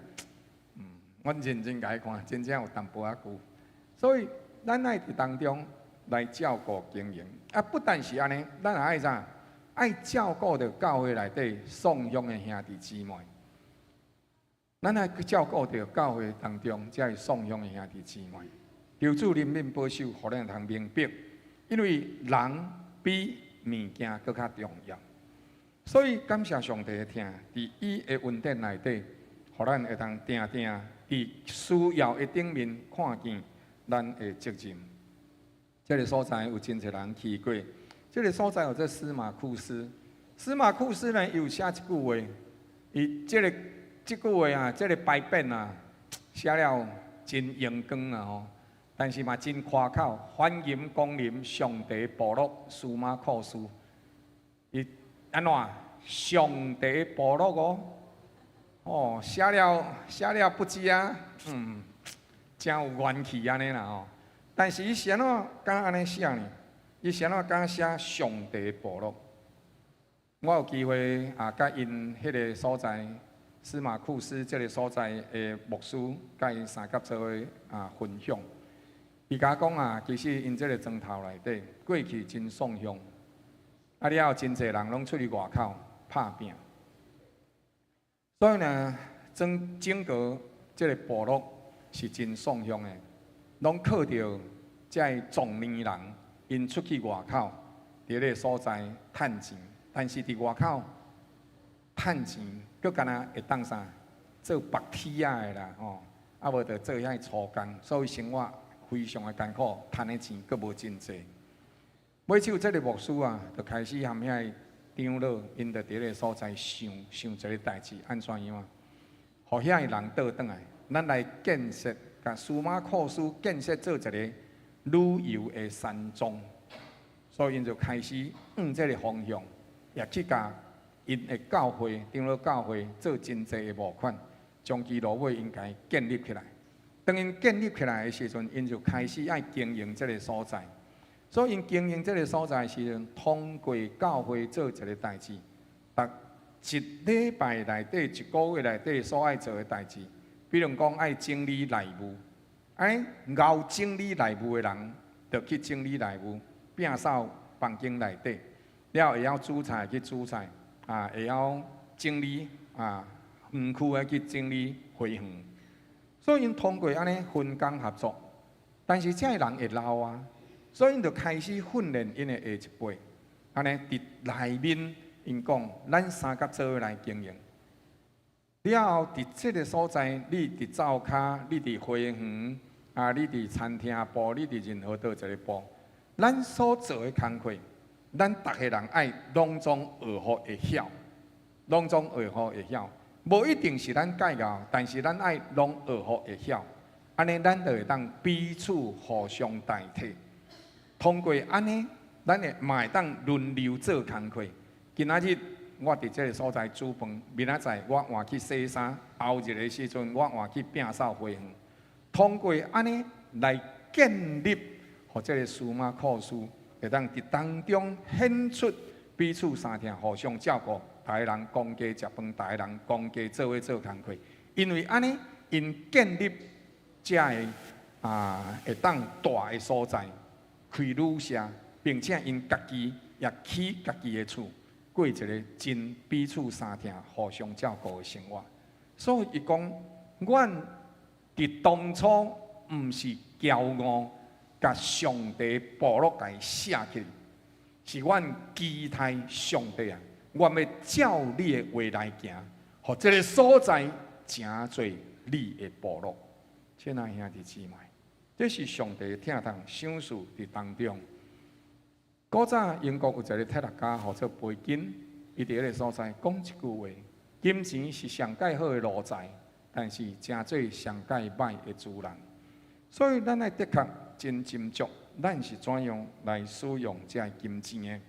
A: 我认真甲伊看，真正有淡薄仔旧。所以咱爱伫当中来照顾经营，不但是安尼，咱也爱啥？爱照顾着教会内底送养的兄弟姊妹，咱爱照顾着教会当中这送养的兄弟姊妹。求主怜悯保守，互咱通明白，因为人比物件更较重要。所以感谢上帝的听，伫伊的恩典内底，互咱会通定定伫需要的顶面看见咱的责任。这个所在有真侪人去过。这个所在有这司马库斯，司马库斯呢有写一句话，伊这句话这个bài本写了真阳光但是嘛真夸口，欢迎光临上帝部落司马库斯。伊安怎？上帝部落写了不知真有元气安尼啦但是伊是安怎敢安尼写呢？伊是安怎敢写上帝部落？我有机会甲因迄个所在司马库斯这个所在的牧师，甲因三甲做伙分享。伊甲我讲其实因这个庄头内底过去真爽香，了后真侪人拢出去外口拍拼。所以呢，整个这个部落是真爽香的，拢靠着这壮年人。因出去外口，伫迄个所在趁钱，但是伫外口趁钱，佮敢若会当啥做白铁的啦无着做遐粗工，所以生活非常的艰苦，趁的钱佮无真济。尾手这个牧师就开始含遐长老，因就伫迄个所在想一个代志，安怎样互遐人倒转来，咱来建设，甲司马库斯建设做一个旅游的山庄，所以因就开始这个方向，也去甲因的教会、长老教会做真济的募款，将其路尾应该建立起来。当因建立起来的时阵，因就开始爱经营这个所在。所以因经营这个所在时阵，通过教会做一个代志，一礼拜内底、一个月内底所爱做的代志，比如讲爱整理内务，熬整理内务的人，就去整理内务，摒扫房间内底，了会晓煮菜去煮菜，会晓整理园区的去整理花园。所以因通过安尼分工合作，但是这人会老啊，所以因就开始训练因的下一辈，安尼伫内面。因讲，咱三甲做伙来经营。了后，伫这个所在，你伫灶骹，你伫花园，你伫餐厅部，你伫任何倒一个部，咱所做的工课，咱逐个人爱拢总学好会晓，拢总学好会晓。无一定是咱教教，但是咱爱拢学好会晓。安尼，咱就会当彼此互相代替。通过安尼，咱会嘛会当轮流做工课。今仔日我伫这个所在煮饭，明仔载我换去洗衫，后日的时阵我换去摒扫花园。通过安尼来建立，互这个司马库斯会当伫当中显出彼此相听、互相照顾，大家人公家食饭，大家人公家做伙做工课。因为安尼，因建立这个会当大的所在，开旅社，并且因家己也起家己的厝。过一个真彼此相听、互相照顾的生活，所以伊讲，阮伫当初毋是骄傲，甲上帝部落甲伊写起，是阮期待上帝啊，阮要照你的话来行，互这个所在成做你的部落。亲爱兄弟姊妹，这是上帝疼痛赏赐伫当中。古早英国有一个铁学家，号做培根，伊伫迄个所在讲一句话：金钱是上介好的路财，但是诚做上介歹的主人。所以咱爱的确真斟酌，咱是怎样来使用这金钱的？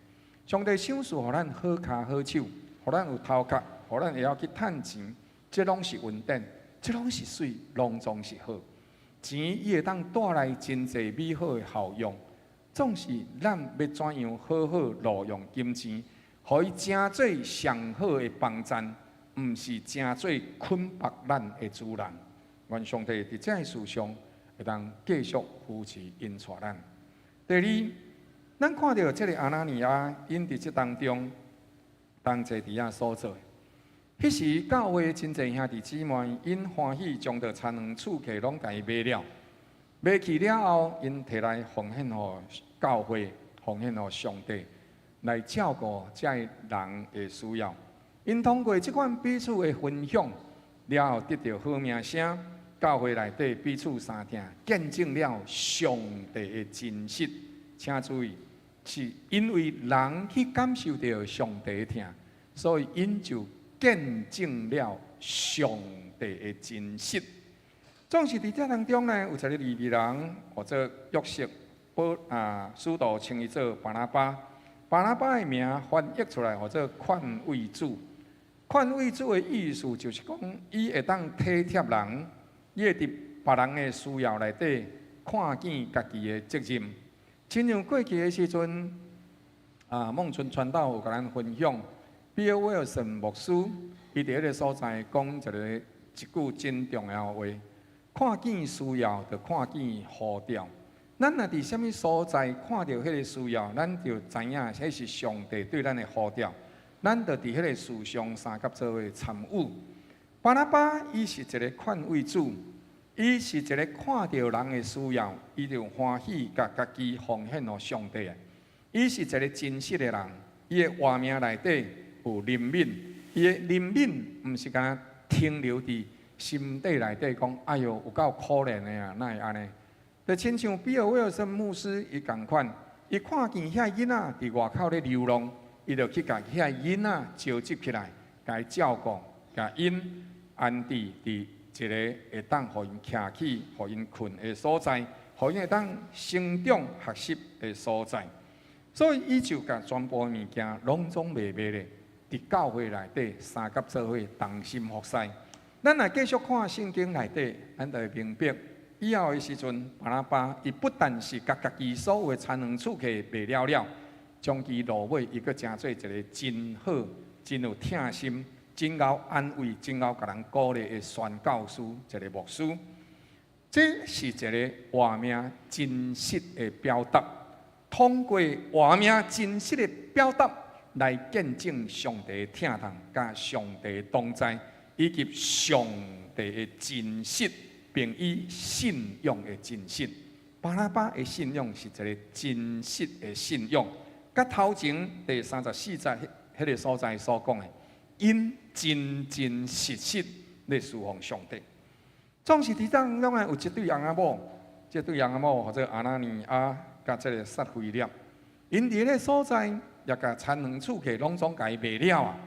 A: 上帝赏赐互咱好骹好手，互咱有头壳，互咱会晓去趁钱，这拢是稳定，这拢是水，拢总是好。钱伊会当带来真济美好的效用。总是咱要怎样好好利用金钱，互伊成做上好的帮衬，毋是成做捆绑咱的主人。愿上帝伫这事上会当继续扶持引带咱。第二，咱看到这个阿拿尼亚因伫这当中，同齐伫遐所做。迄时教会真济兄弟姊妹因欢喜将着田园厝客拢家己买了。买去了后，因摕来奉献予教会，奉献予上帝，来照顾这人的需要。因通过这款彼此的分享，了后得到好名声，教会内底彼此相听，见证了上帝的真实。请注意，是因为人去感受到上帝的疼，所以因就见证了上帝的真实。总是伫这当中呢，有一个利未人或者约瑟，使徒称伊做巴拿巴。巴拿巴的名翻译出来，或者劝慰主。劝慰主的意思就是讲，伊会当体贴人，伊会伫别人的需要内底看见家己的责任。亲像过去的时阵，孟春传道有甲咱分享，比尔威尔森牧师，伊伫迄个所在讲一句真重要的话。看见需要，就看见呼召。咱若伫什么所在看到迄个需要，咱就知影迄是上帝对咱的呼召。咱就伫迄个事上三甲做伙参与。巴拿巴伊是一个劝慰主，伊是一个看到人的需要，伊就欢喜甲家己奉献予上帝的。伊是一个真实的人，伊的活命内底有怜悯，伊的怜悯毋是干停留伫心底内底讲，哎哟，有够可怜的啊，哪会安尼？就亲像比尔威尔森牧师伊共款，伊看见遐囡仔伫外口咧流浪，伊就去甲遐囡仔召集起来，甲伊照顾，甲因安置伫一个会当互因徛起、互因困的所在，互因会当成长学习的所在。所以伊就甲全部物件拢总卖咧，伫教会内底三甲做伙同心服侍。咱来继续看圣经内底，咱就会明白，以后的时阵，巴拉巴伊不但是甲家己所有的田园厝客卖了了，将其落尾，伊阁成做一个真好、真有疼心、真够安慰、真够甲人鼓励的宣教师，一个牧师。这是一个活命真实的表达，通过活命真实的表达来见证上帝的疼痛、甲上帝的同在，以及上帝的真实。并以信仰的真实，巴拉巴的信仰是一个真实的信仰。甲头前第34节迄个所在所讲的，因真真实实来侍奉上帝。总是伫当中有一对翁仔某，这对翁仔某或者阿拿尼亚甲这个撒菲列，因伫个所在也甲田园厝客拢总甲伊卖了啊，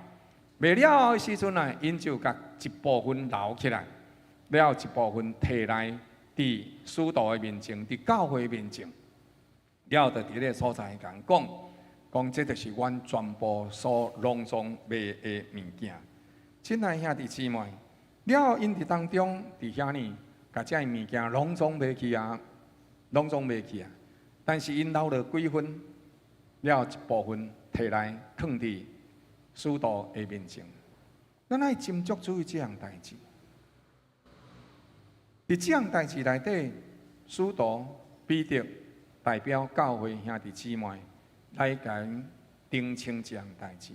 A: 卖了的时阵啊，因就甲一部分留起来。了一部分摕来伫使徒的面前，伫教会面前，了就伫个所在讲，这就是阮全部所拢总卖的物件。亲爱兄弟姊妹，了因伫当中伫遐呢，甲这物件拢总卖去啊，拢总卖去啊。但是因留了几分，了一部分摕来放伫使徒的面前。咱爱斟酌注意这样代志。伫这样代志内底，使徒彼得代表教会兄弟姊妹来甲因澄清这样代志。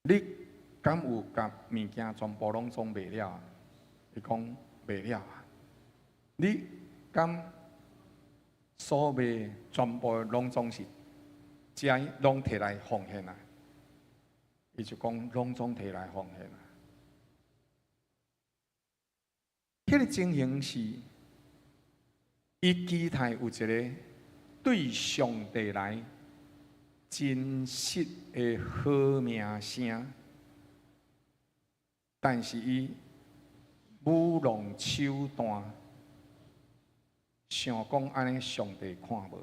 A: 你敢有甲物件全部拢总卖了啊？伊讲卖了啊。你敢所卖全部拢总是遮拢摕来奉献啊？伊就讲拢总摕来奉献啊。迄个情形是，伊期待有一个对上帝来真实的好名声，但是伊舞弄手段，想讲安尼上帝看无。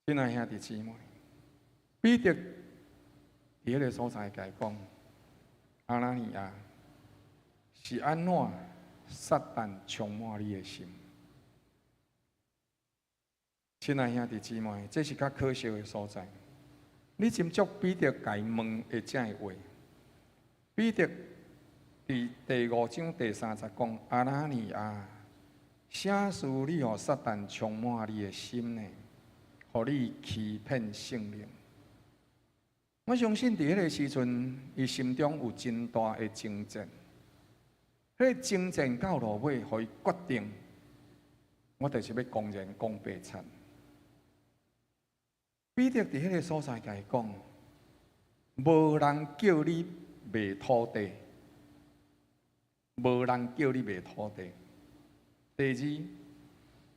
A: 亲爱兄弟姊妹，彼得伫迄个所在甲伊讲，阿拿尼亚。是安怎撒旦充满你的心？亲爱兄弟姊妹，这是较可惜的所在。你斟酌彼得甲伊问的这样的话，彼得伫第5章第30讲：阿拿尼亚，啥事你互撒旦充满你的心呢？互你欺骗圣灵。我相信伫迄个时阵，伊心中有真大的征战。迄个征战到落尾，互伊决定，我就是要公然讲白贼。彼得伫迄个所在甲伊讲，无人叫你卖土地，无人叫你卖土地。第二，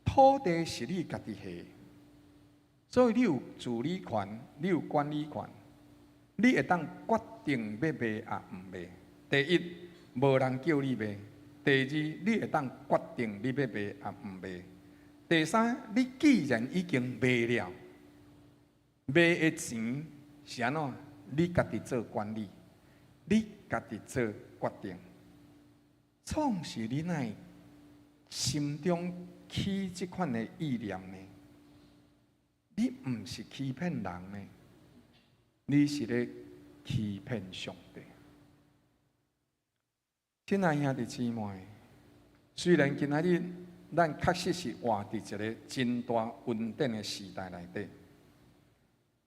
A: 土地是你家己下，所以你有治理权，你有管理权，你会当决定要卖啊毋卖。第一。无人叫你卖。第二，你会当决定你要卖啊毋卖。第三，你既然已经卖了，卖的钱是安怎？你家己做管理，你家己做决定。创是你乃心中起这款的意念呢？你毋是欺骗人呢？你是咧欺骗上帝。亲爱兄弟姊妹，虽然今仔日咱确实是活伫一个真大稳定的时代内底，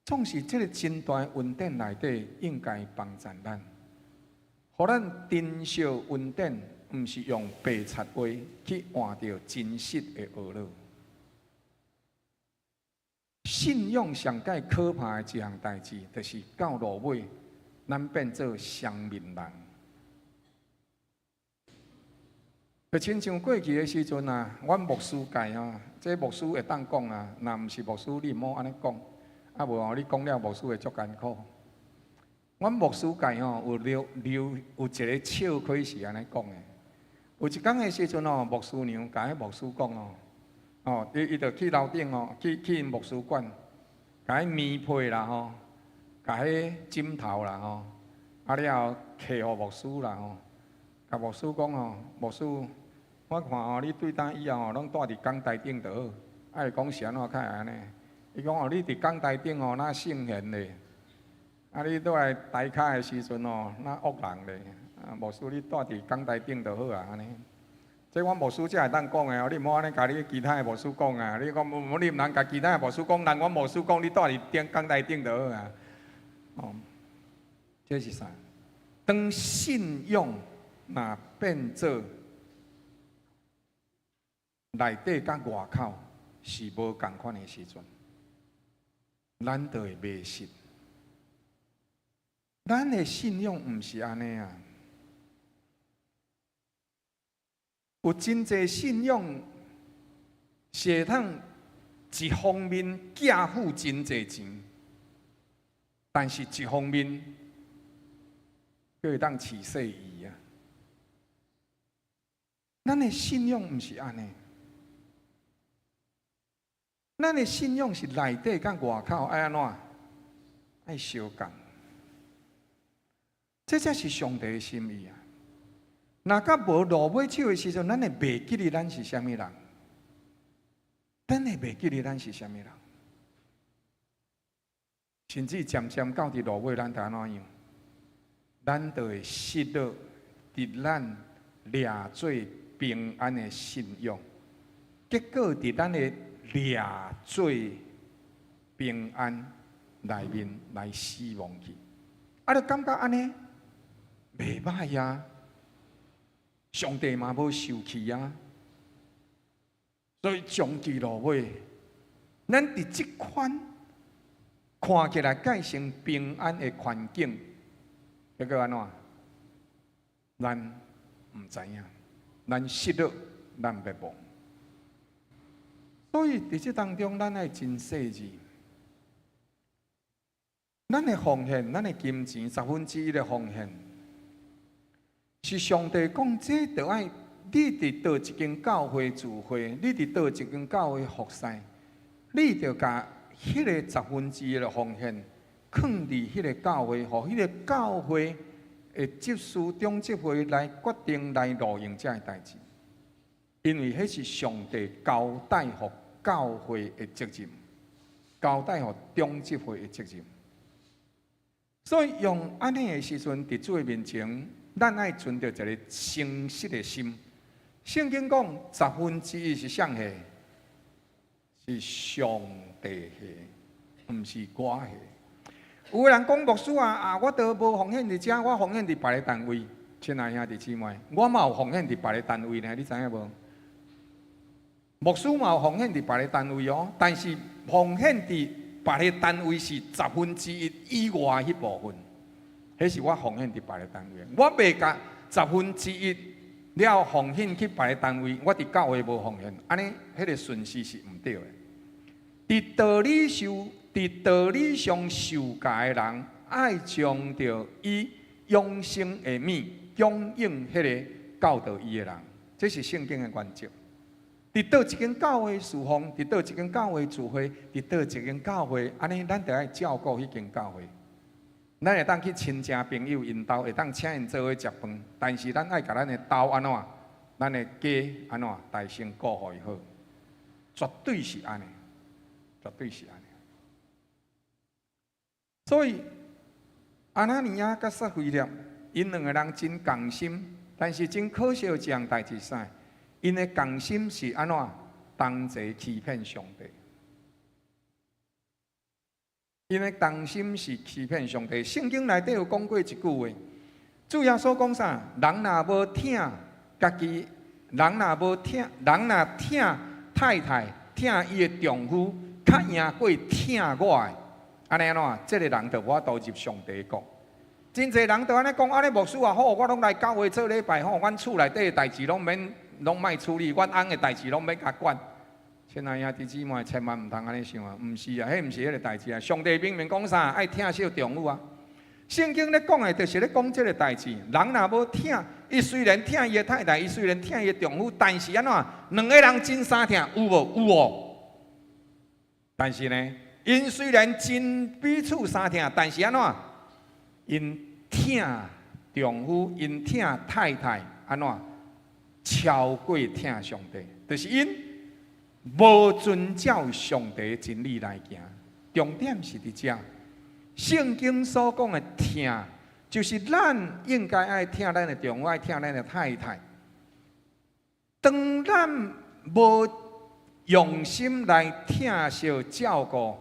A: 总是这个真大稳定内底应该帮助咱，互咱真少稳定，毋是用白贼话去换到真实的娱乐。信仰上界可怕的一项代志，就是到落尾，咱变做双面人。就亲像过去的时阵啊，阮牧师界啊，这牧师会当讲啊，若毋是牧师，你毋好安尼讲，啊无你讲了牧师会足艰苦。阮牧师界有一个笑话是安尼讲的。有一工的时阵牧师娘甲迄牧师讲伊就去楼顶去牧师馆，甲迄棉被啦甲迄枕头啦啊了后摕互牧师啦甲牧师讲吼，牧师，我看吼你对单以后吼，拢住伫讲台顶就好。啊，伊讲是安怎较会安尼？伊讲吼，你伫讲台顶吼，那圣贤咧。啊，你倒来台骹的时阵吼，那恶人咧。啊，牧师你住伫讲台顶就好啊，安尼。这我牧师才会当讲的哦，你莫安尼甲你其他的牧师讲啊。你讲你毋通甲其他的牧师讲，人我牧师讲你住伫讲台顶就好啊。哦，这是啥？当信仰若变做内底甲外口是无共款的时阵，咱就会迷失。咱的信仰毋是安尼啊。有真侪信仰，是会通一方面寄付真侪钱，但是一方面佢会当饲细伊啊。咱的信仰毋是安尼，咱的信仰是内底甲外口爱安怎？爱相共，这才是上帝的心意啊！若甲无落尾手的时阵，咱会袂记哩咱是虾米人？咱会袂记哩咱是虾米人？甚至渐渐到伫落尾，咱得安怎样？咱就会失落伫咱掠做平安的信仰，结果伫咱的掠做平安内面来死亡去。啊，就感觉安尼袂歹呀。上帝嘛无受气啊，所以长期落尾，咱伫即款看起来改成平安的环境，结果安怎？咱毋知影，咱失落，咱别忘。所以伫即当中，咱爱真细致，咱的奉献，咱的金钱1/10的奉献。是上帝讲，这就爱你伫倒一间教会聚会，你伫倒一间教会服侍，你就甲迄个1/10的奉献，放伫迄个教会，互迄个教会的执事中执会来决定来录用这个代志，因为迄是上帝交代互教会的责任，交代互中执会的责任。所以用安尼的时阵，伫主的面前。咱爱存着一个诚实的心。圣经讲1/10是谁下？是上帝下，毋是我下。有人讲牧师啊，我都无奉献伫遮，我奉献伫别个单位。亲爱兄弟姊妹，我嘛有奉献伫别个单位呢，你知影无？牧师嘛有奉献伫别个单位哦，但是奉献伫别个单位是1/10以外迄部分。迄是我奉献伫别个单位，我袂甲1/10了奉献去别个单位，我伫教会无奉献，安尼迄个顺序是毋对的。伫道理上受教的人，爱将着伊永生的命供应迄个教导伊的人，这是圣经的原则。伫倒一间教会侍奉，伫倒一间教会聚会，伫倒一间教会，安尼咱着爱照顾迄间教会。咱会当去亲戚朋友因兜，会当请因做伙食饭，但是咱爱甲咱的兜安怎，咱的家安怎，大声顾互伊好，绝对是安尼，绝对是安尼。所以安那尼亚甲撒菲列，因两个人真共心，但是真可惜一样代志啥？因的共心是安怎，同齐欺骗上帝。因为同心是欺骗上帝。圣经内底有讲过一句话，主耶稣讲啥？人若无疼家己，人若疼太太，疼伊的丈夫，较赢过疼我的，安尼安怎？这个人就无法度入上帝国。真侪人就安尼讲，安尼牧师也好，我拢来教会做礼拜吼，阮厝内底的代志拢莫处理，阮翁的代志拢免甲管。亲爱兄弟姊妹，千万毋通安尼想啊！毋是啊，迄毋是迄个代志啊！上帝明明讲啥？爱疼惜丈夫啊！圣经咧讲的，就是咧讲这个代志。人若无疼，伊虽然疼伊的太太，伊虽然疼伊的丈夫，但是安怎？两个人真相疼，有无？有哦。但是呢，因虽然真彼此相疼，但是安怎？因疼丈夫，因疼太太，安怎超过听上帝，就是因无遵照上帝真理来行。重点是伫遮，圣经所讲的听，就是咱应该爱听咱的丈夫，爱听咱的太太。当咱无用心来听小照顾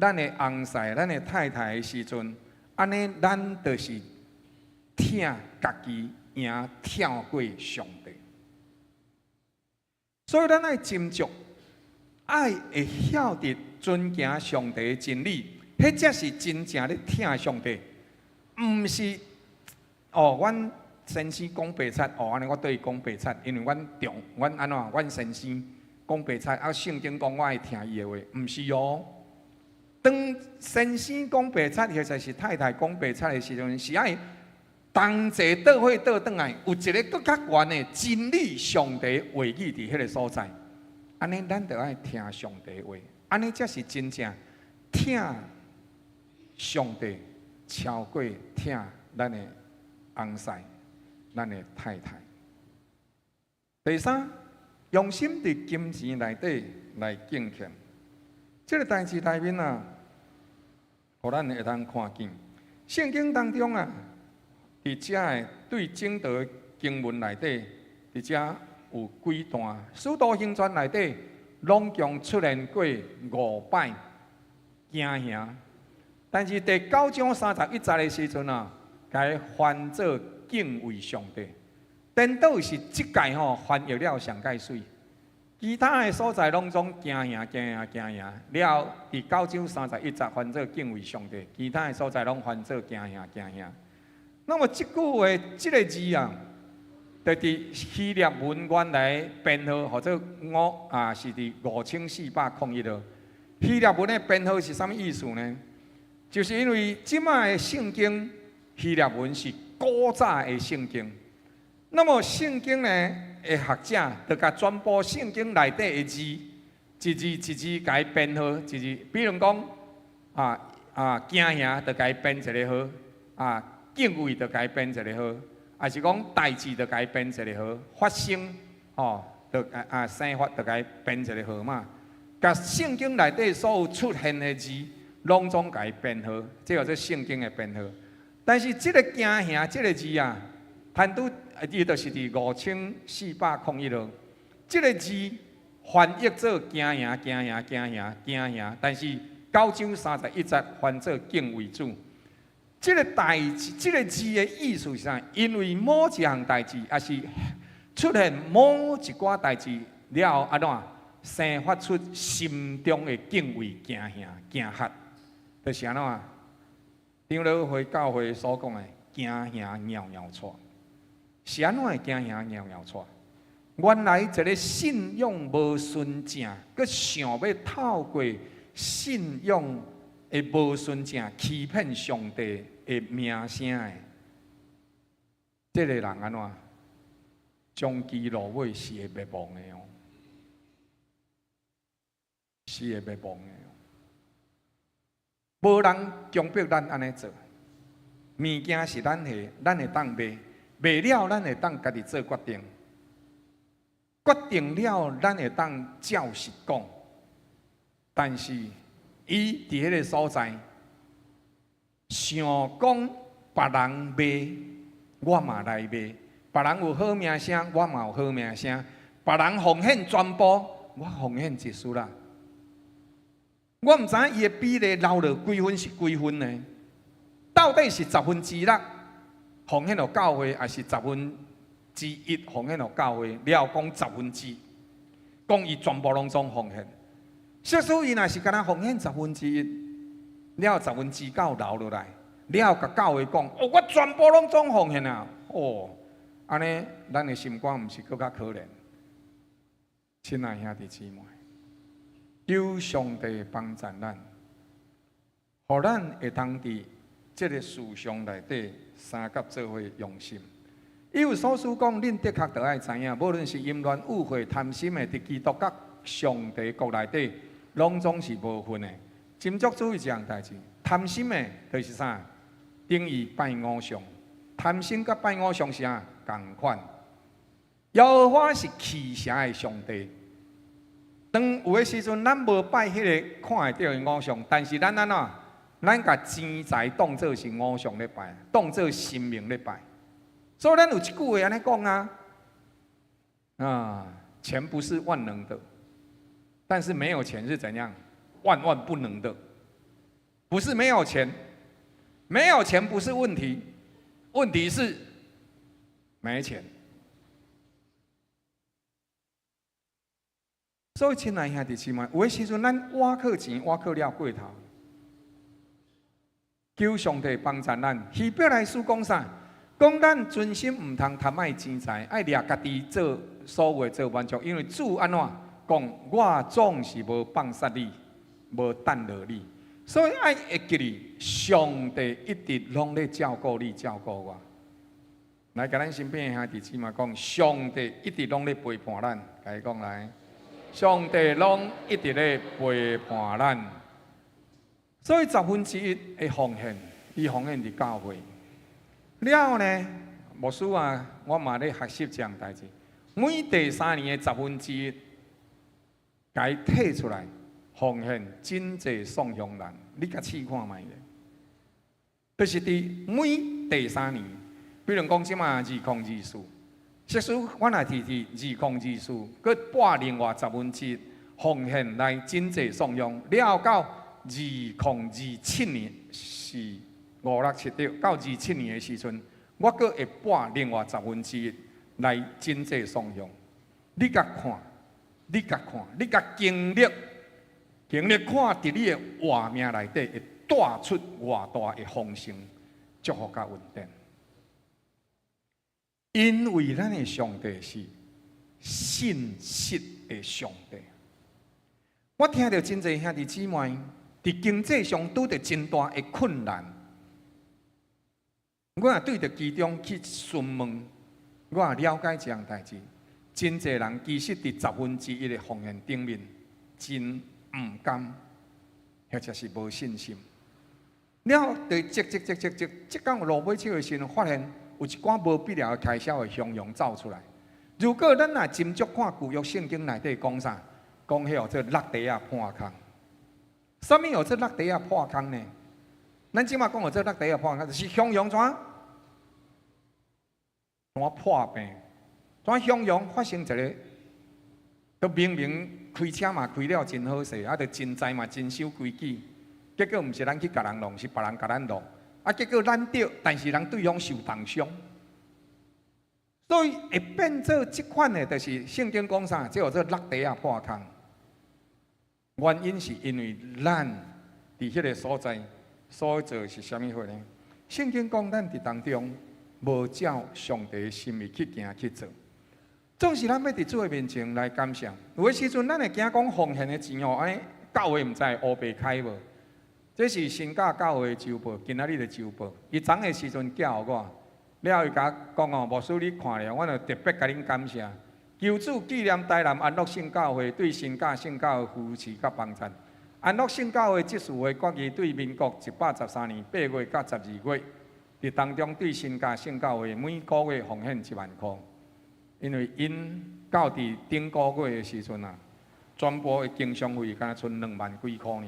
A: 咱的翁婿、咱的太太的时阵，安尼咱就是听家己赢跳过上帝。所以咱爱斟酌，爱会晓得尊敬上帝的真理，迄才是真正咧听上帝，毋是阮先生讲白贼，安尼我对伊讲白贼，因为阮安怎，阮先生讲白贼，圣经讲我爱听伊的话，毋是哦。当先生讲白贼，或者是太太讲白贼的时阵，是爱同齐倒回倒转来，有一个更较悬的真理上帝话语伫迄个所在。安尼，咱就爱听上帝话，安尼才是真正听上帝超过听咱的翁婿、咱的太太。第三，用心伫金钱内底来敬虔。这个代志内面啊，互咱会当看见。圣经当中啊，伫遮的对正道的经文内底，伫遮有几段《使徒行传》内底，拢共出现过5摆惊吓。但是第9章31节的时阵啊，该翻做敬畏上帝。颠倒是即届翻译了上介水。其他的所在拢总惊吓、惊吓、惊吓。了，第9章31节翻做敬畏上帝，其他的所在拢翻做惊吓、惊吓。那么即句话，即个字啊，就伫希腊文原来编号，或者是伫5401号。希腊文的编号是啥物意思呢？就是因为即卖的圣经希腊文是古早的圣经，那么圣经呢？学者就甲全部圣经内底的字，一字一字甲伊编号，一字，比如讲惊吓就甲伊编一个号，敬畏就甲伊编一个号，还是讲代志就甲伊编一个号，发生就生发就甲伊编一个号码，甲圣经内底所有出现的字，拢总甲伊编号，这叫做圣经的编号。但是这个惊吓这个字啊，摊拄。伊就是伫5401号，这个字翻译做惊吓、惊吓、惊吓、惊吓，但是9章31节翻做敬畏主。这个代志，这个字的意思是啥？因为某一项代志，也是出现某一寡代志了，安怎生发出心中的敬畏、惊吓、惊吓，就是安怎长老会教会所讲的惊吓、尿尿错。是安怎会惊吓尿尿错？原来一个信仰无纯正，佮想要透过信仰的无纯正欺骗上帝的名声的，这个人安怎将其落尾是会灭亡的哦，是会灭亡的哦。无人强迫咱安尼做，物件是咱会当卖。卖了，咱会当家己做决定。决定了，咱会当照实讲。但是，伊伫迄个所在，想讲别人卖，我嘛来卖；别人有好名声，我嘛有好名声；别人奉献全部，我奉献一丝啦。我毋知影伊的比例留落几分是几分呢？到底是6%？奉献到教会，还是1/10奉献到教会？了讲1/10，讲伊全部拢总奉献。所以若是敢若奉献1/10，了9/10留落来，了甲教会讲，我全部拢总奉献啊！安尼咱的心肝毋是更较可怜？亲爱兄弟姊妹，求上帝帮助咱，互咱会当伫这个事上内底。三甲做伙用心，伊有所思讲，恁的确着爱知影，无论是淫乱、污秽、贪心的，伫基督甲上帝国内底，拢总是无分的。斟酌注意一项代志，贪心的，就是啥？等于拜偶像，贪心甲拜偶像是啥？共款。耶和华是奇邪的上帝。当有的时阵，咱无拜迄个看会到的偶像，但是咱安怎？咱甲钱财当作是偶像咧拜，当作神明咧拜。所以咱有一句话安尼讲啊，钱不是万能的，但是没有钱是怎样？万万不能的。不是没有钱，没有钱不是问题，问题是没钱。所以，亲爱兄弟姊妹，有的时阵咱挖靠钱挖靠了过头，求上帝帮助咱。希伯来书讲啥？讲咱存心唔通贪爱钱财，爱掠家己做所有做满足，因为主安怎讲？我总是无放杀你，无等落你，所以爱会记哩，上帝一直拢咧照顾你，照顾我。来，甲咱身边的兄弟姊妹讲，上帝一直拢咧陪伴咱。甲伊讲来。上帝拢一直咧陪伴咱，所以1/10的奉献，伊奉献伫教会。了后呢，牧师啊，我嘛咧学习这样代志。每第3年的1/10，该摕出来奉献，真济送向人。你甲试看卖咧，就是伫每第3年，比如讲即马2024。即使我若提2024，佮拨另外1/10奉献来真济送用，了到2027年是567到27年的时阵，我佮会拨另外1/10来真济送用。你甲看，你甲看，你甲经历看，伫你的活命内底会带出偌大的丰盛、祝福甲稳定。因为咱的上帝是信实的上帝，我听到真侪兄弟姊妹伫经济上拄着真大的困难，我也对着其中去询问，我也了解这样代志。真侪人其实伫1/10的奉献顶面，真唔甘，或者是无信心。了，就即讲落尾手的时候，发现。有一寡无必要的开销的汹涌走出来。如果咱若斟酌看旧约圣经内底讲啥，讲迄个做落地啊破空。什么叫做落地啊破空呢？咱即马讲做落地啊破空，就是汹涌怎破病，怎汹涌发生一个，都明明开车嘛开了真好势，啊，着真知嘛真守规矩，结果毋是咱去甲人弄，是别人甲咱弄。啊！结果咱对，但是人对方受重伤，所以会变做即款的，就是圣经讲啥，即叫做落地啊破空。原因是因为咱伫迄个所在所做是啥物货呢？圣经讲咱伫当中无照上帝的心意去行去做，总是咱要伫主的面前来感谢。有的时阵，咱会惊讲奉献的钱哦，安尼教会毋知黑白开无？这是新教教会的周报，今仔日的周报。伊昨的时阵寄互我，了后伊甲我讲哦，牧师你看了，我就特别甲恁感谢。求主纪念台南安乐圣教会对新教圣教的扶持甲帮衬。安乐圣教会执事会决议对民国113年8月到12月，伫当中对新教圣教会每个月奉献1万块，因为因到伫顶个月的时阵啊，全部的经常费敢若剩2万几块尔。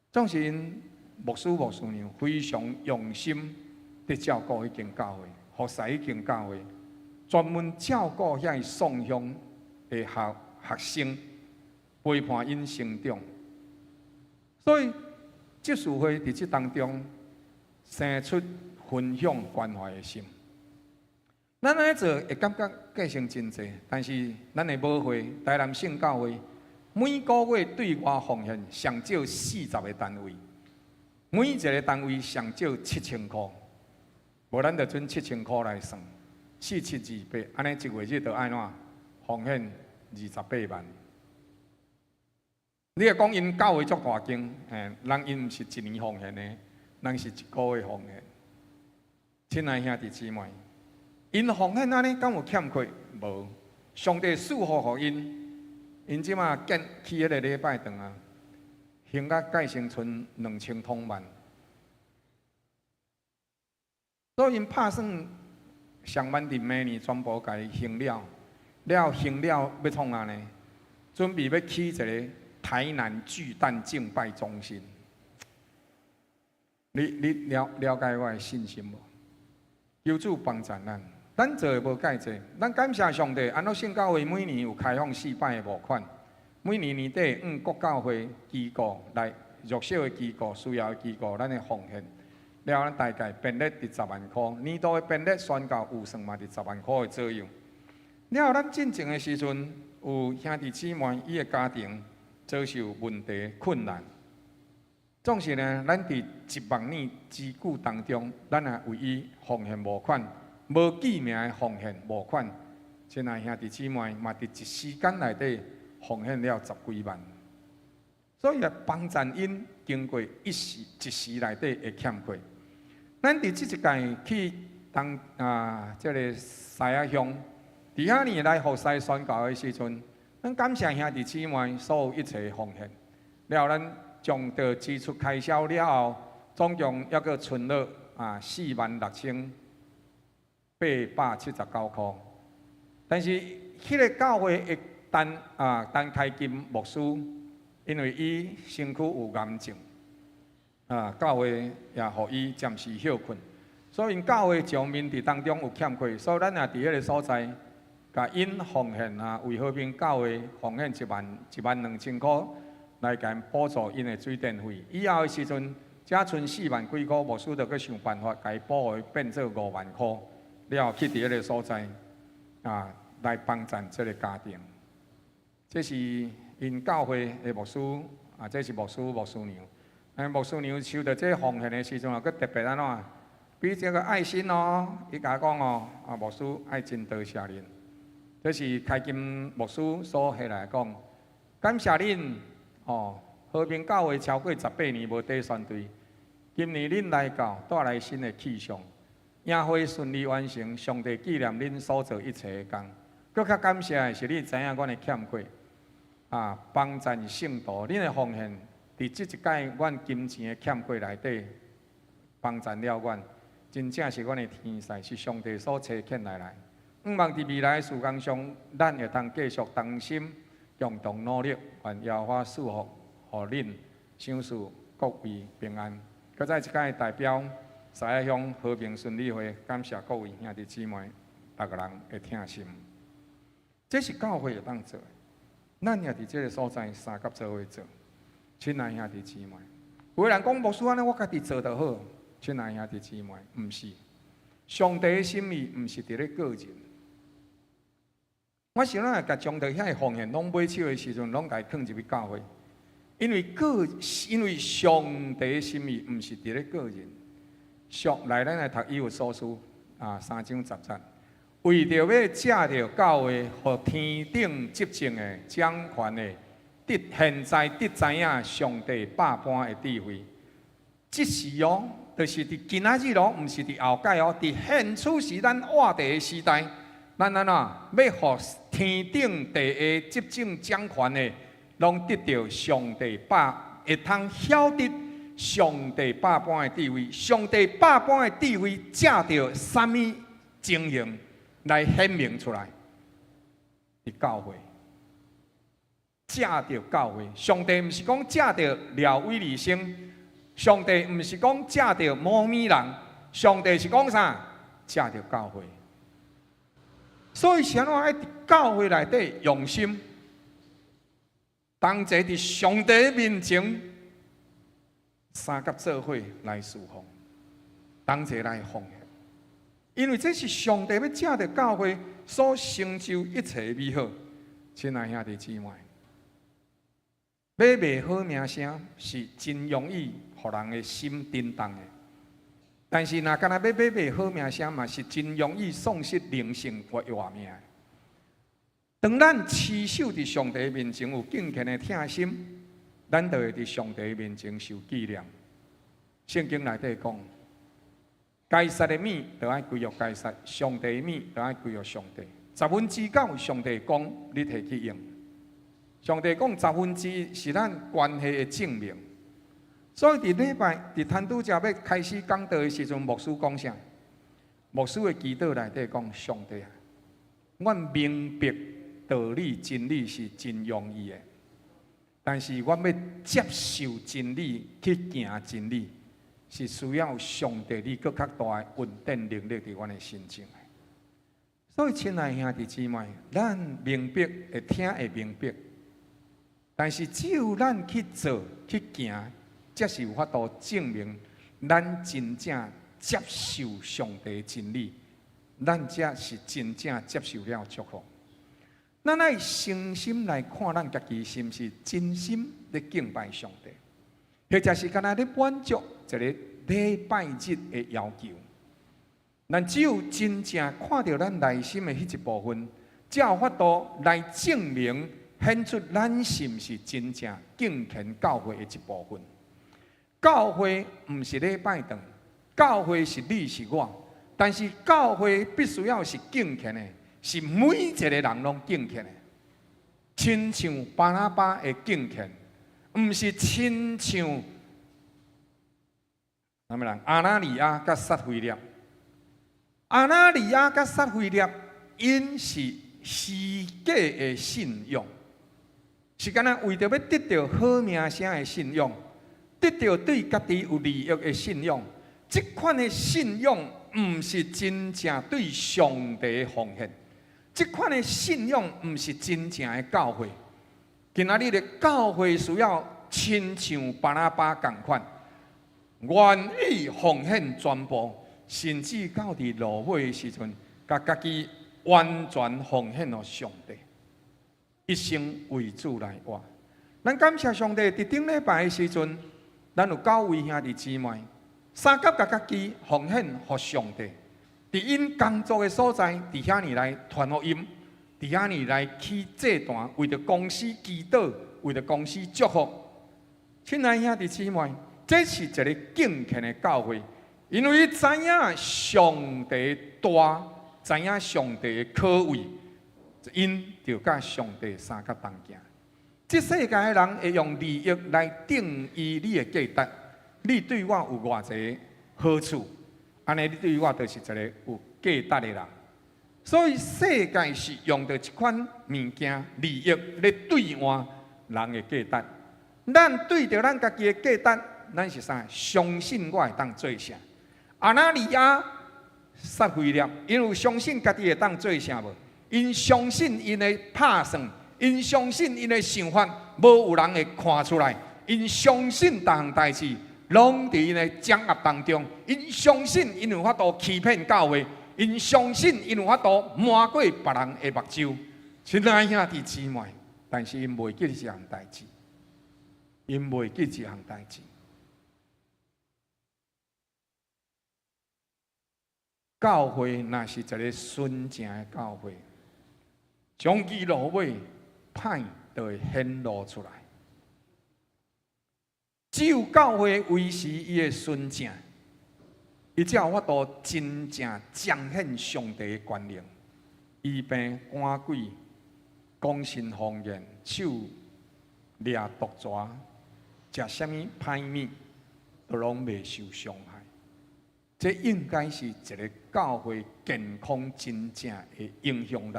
A: 总是因牧师娘非常用心伫照顾迄间教会，服侍迄间教会，专门照顾遐送乡的学生，陪伴因成长。所以执事会伫这当中生出分享关怀的心。咱安尼做会感觉过程真济，但是咱的母会台南圣教会。每个月对外奉献上少40个单位，每一个单位上少7000块，无咱就准7000块来算，4728，安尼一个月就安怎奉献28万。你若讲因教会足大间，人因毋是1年奉献的，人是1个月奉献。亲爱兄弟姊妹，因奉献安尼敢有欠缺？无，上帝赐福予因。因即马建起迄个礼拜堂啊，兴甲改成剩2000通万，所以因拍算上万人每年全部甲伊行了，行了要创啥呢？准备要起一个台南巨蛋敬拜中心。你了解我的信心无？求主帮助咱做的无介济，咱感谢上帝。安乐圣教会每年有开放4摆的募款，每年年底各教会机构来弱小的机构、需要的机构，咱的奉献。了，咱大概编列伫10万块，年度的编列宣告预算嘛伫10万块的左右。了，咱进前的时阵，有兄弟姊妹伊的家庭遭受问题困难，总是呢，咱伫1万年之久当中，咱也为伊奉献募款，无记名的奉献募款，亲爱兄弟姊妹嘛，伫一时间内底奉献了10几万，所以啊，帮助因经过一时内底的欠缺。咱伫即一届去这个西雅乡，伫遐年来服侍宣教的时阵，咱感谢兄弟姊妹所有一切奉献。了，咱将到支出开销了后，总共还阁存了46879块。但是迄个教会的单开金牧师，因为伊身躯有癌症。教会也互伊暂时休困，所以因教会上面伫当中有欠缺，所以咱也伫迄个所在，甲因奉献为和平教会奉献12000块来甲因补助因的水电费。以后的时阵，才剩4万几块，牧师就去想办法甲伊补回变做5万块，了去伫迄个所在来帮助这个家庭。这是因教会的牧师这是牧师娘。牧师娘收到这奉献的时阵，佮特别安怎？比这个爱心哦，伊甲我讲哦，牧师爱真多谢恁。这是开金牧师所下来讲，感谢恁哦。和平教会超过18年无底选队，今年恁来到带来新的气象，宴会顺利完成，上帝纪念恁所做一切的工。佮较感谢的是，你知影阮的欠缺帮助圣徒，恁的奉献。伫即一届，阮金钱的欠缺内底，帮助了阮，真正是阮的天使，是上帝所差遣来。希望伫未来的时间上，咱会通继续同心共同努力，愿耶和华祝福，互恁享受各位平安。搁再一届代表西雅乡和平顺利会，感谢各位兄弟姊妹，逐个人会听心。这是教会会当做的，咱也伫这个所在三甲做伙做。亲爱兄弟姊妹，有人讲牧师安尼，我家己做就好。亲爱兄弟姊妹，毋是，上帝的心意毋是伫咧个人。我想咱甲将到遐个奉献拢买手的时阵，拢甲伊放入去教会，因为上帝的心意毋是伫咧个人。来，咱来读以弗所书3章10节，为着要借着教会，互天顶执政的掌权的。现在知影上帝百般的智慧，即时哦，就是伫今仔日哦，毋是伫后届哦，伫现此时咱活地的时代，咱要互天顶地下执政掌权的，拢得到上帝会通晓得上帝百般的智慧。上帝百般的智慧，借着什么情形来显明出来？伫教会。借着教会，上帝毋是讲借着廖伟利生，上帝毋是讲借着某米人，上帝是讲啥？借着教会。所以是安怎爱伫教会内底用心，同齐伫上帝面前，三甲做伙来侍奉，同齐来奉献，因为这是上帝要借着教会所成就一切美好。亲爱兄弟姊妹。要卖好名声是真容易，互人的心震动的。但是若干那要卖好名声嘛，是真容易丧失灵性活命的。当咱持守伫上帝面前有敬虔的听心，咱就会伫上帝面前受纪念。圣经内底讲，该撒的物就爱归于该撒，上帝的物就爱归于上帝。9%上帝讲，你摕去用。上帝讲1/10是咱关系的证明，所以伫礼拜伫摊拄则要开始讲道的时阵，牧师讲啥？牧师的祈祷内底讲：上帝啊，我明白道理真理是真容易的，但是我要接受真理去行真理，是需要上帝你更较大的稳定能力伫阮的心中的。所以，亲爱兄弟姊妹，咱明白会听会明白，但是只有咱去做去行，才是有法度证明咱真正接受上帝的真理，咱才是真正接受了祝福。咱爱诚心来看咱家己是毋是真心咧敬拜上帝，或者是干那咧满足一个礼拜日的要求。咱只有真正看到咱内心的迄一部分，才有法度来证明显出咱是毋是真正敬虔教会的一部分。教会毋是礼拜堂，教会是你是我，但是教会必须要是敬虔的。是每一个人拢敬虔的，亲像巴拿巴的敬虔，毋是亲像什么人？阿拿尼亚甲撒菲列，阿拿尼亚甲撒菲列，因是虚假的信仰，是干那为着要得到好名声的信仰，得到对家己有利益的信仰，这款的信仰毋是真正对上帝的奉献。这款的信仰毋是真正的教会。今仔日的教会需要亲像巴拿巴同款，愿意奉献全部，甚至到伫落尾的时阵，甲家己完全奉献予上帝，一生为主来活。咱感谢上帝，伫顶礼拜的时阵，咱有9位兄弟姊妹，三甲甲家己奉献予上帝。伫因工作的所在，伫遐尼来传福音，伫遐尼来去祭坛，为着公司祈祷，为着公司祝福。亲爱兄弟姊妹，这是一个敬虔的教会，因为知影上帝大，知影上帝的可畏，因就甲上帝三甲同行。这世界的人会用利益来定义你的价值，你对我有偌济好处？安尼，你对我就是一个有价值的人。所以世界是用着一款物件、利益来兑换人的价值。咱对着咱家己的价值，咱是啥？相信我会当做啥？阿拿尼亚、撒菲列，因为相信家己会当做啥无？因相信因的拍算，因相信因的想法，无有人会看出来。因相信逐项代志。拢伫因的掌握当中，因相信因有法度欺骗教会，因相信因有法度瞒过别人的目睭。亲爱兄弟姊妹，但是因袂记这项代志，因袂记这项代志。教会若是一个纯正的教会，将其落尾歹就会显露出来。只有教会维持伊的纯正，伊才有法度真正彰显上帝的权能。医病赶鬼、讲神方言、手抓毒蛇、食什么歹物，都拢袂受伤害。这应该是一个教会健康真正的影响力。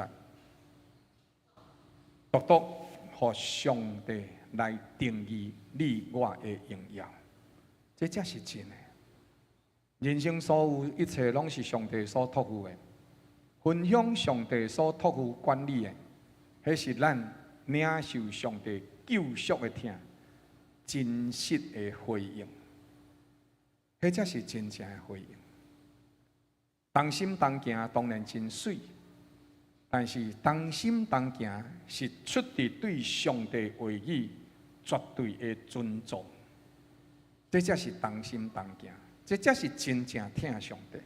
A: 独独互上帝来定义你我的荣耀，这才是真的。人生所有一切，拢是上帝所托付的。分享上帝所托付管理的，迄是咱领受上帝救赎的听，真实的回应。迄才是真正的回应。同心同行当然真水，但是同心同行是出自对上帝话语绝对的尊重。这才是同心同行，这才是真正听上帝。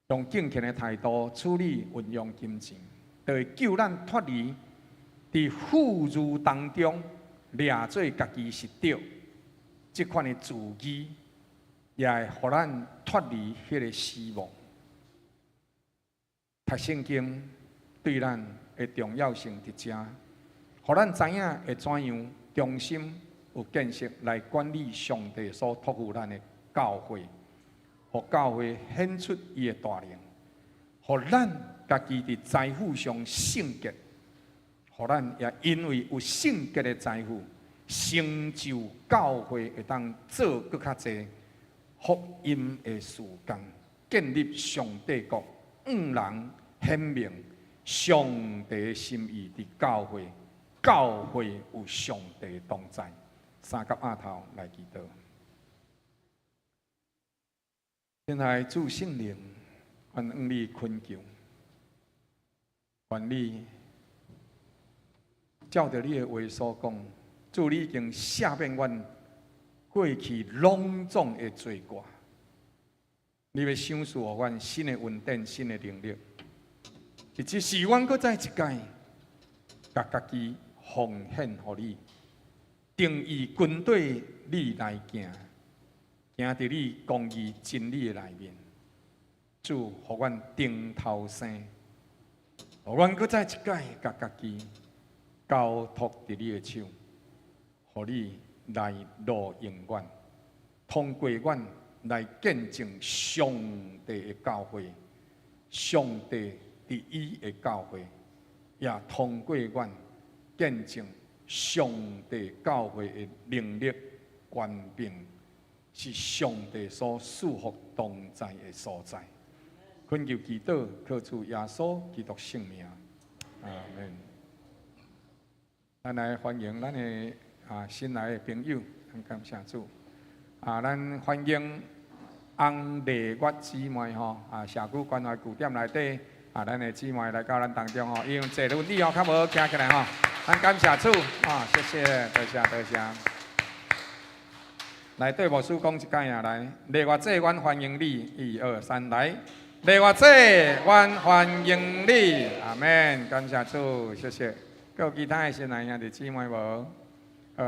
A: 用敬虔的态度处理运用金钱，就会救咱脱离伫富裕当中掠做家己是对这款的自义，也会互咱脱离迄个死亡。读圣经对咱的重要性伫遮，互咱知影会怎样忠心有建设来管理上帝所托付咱的教会。互教会显出伊的大能，互咱家己伫财富上圣洁，互咱也因为有圣洁的财富，成就教会会当做搁较济福音的事工，建立上帝国，人显明上帝的心意伫教会，教会有上帝同在。三甲阿头来祈祷。现在主圣灵，愿你恳求，愿你照着你的话所讲，主你已经赦免阮过去拢总的罪过。你要赏赐互阮新的稳定、新的能力，一即是阮搁再一届，甲家己奉献互你，定义军队你来行，行伫你公义真理的内面。主，互阮顶头生，互阮搁再一届，甲家己交托伫你的手，互你来路永远，通过阮来见证上帝的教会，上帝伫伊的教会，也通过阮见证上帝教会的能力、权柄，是上帝所赐福同在的所在。恳求祈祷，靠主耶稣基督圣名，阿门。咱来欢迎咱的新来的朋友，感谢主。咱欢迎翁丽月姊妹吼，社区关怀据点内底咱的姊妹来到咱当中吼，因为坐轮椅较无行起来吼，咱感谢主谢谢，多谢多谢。来对牧师讲一解来，丽月姐，阮欢迎你，1、2、3，来。丽月姐，阮欢迎你，阿门！感谢主，谢谢。还有其他的新来兄弟姊妹无？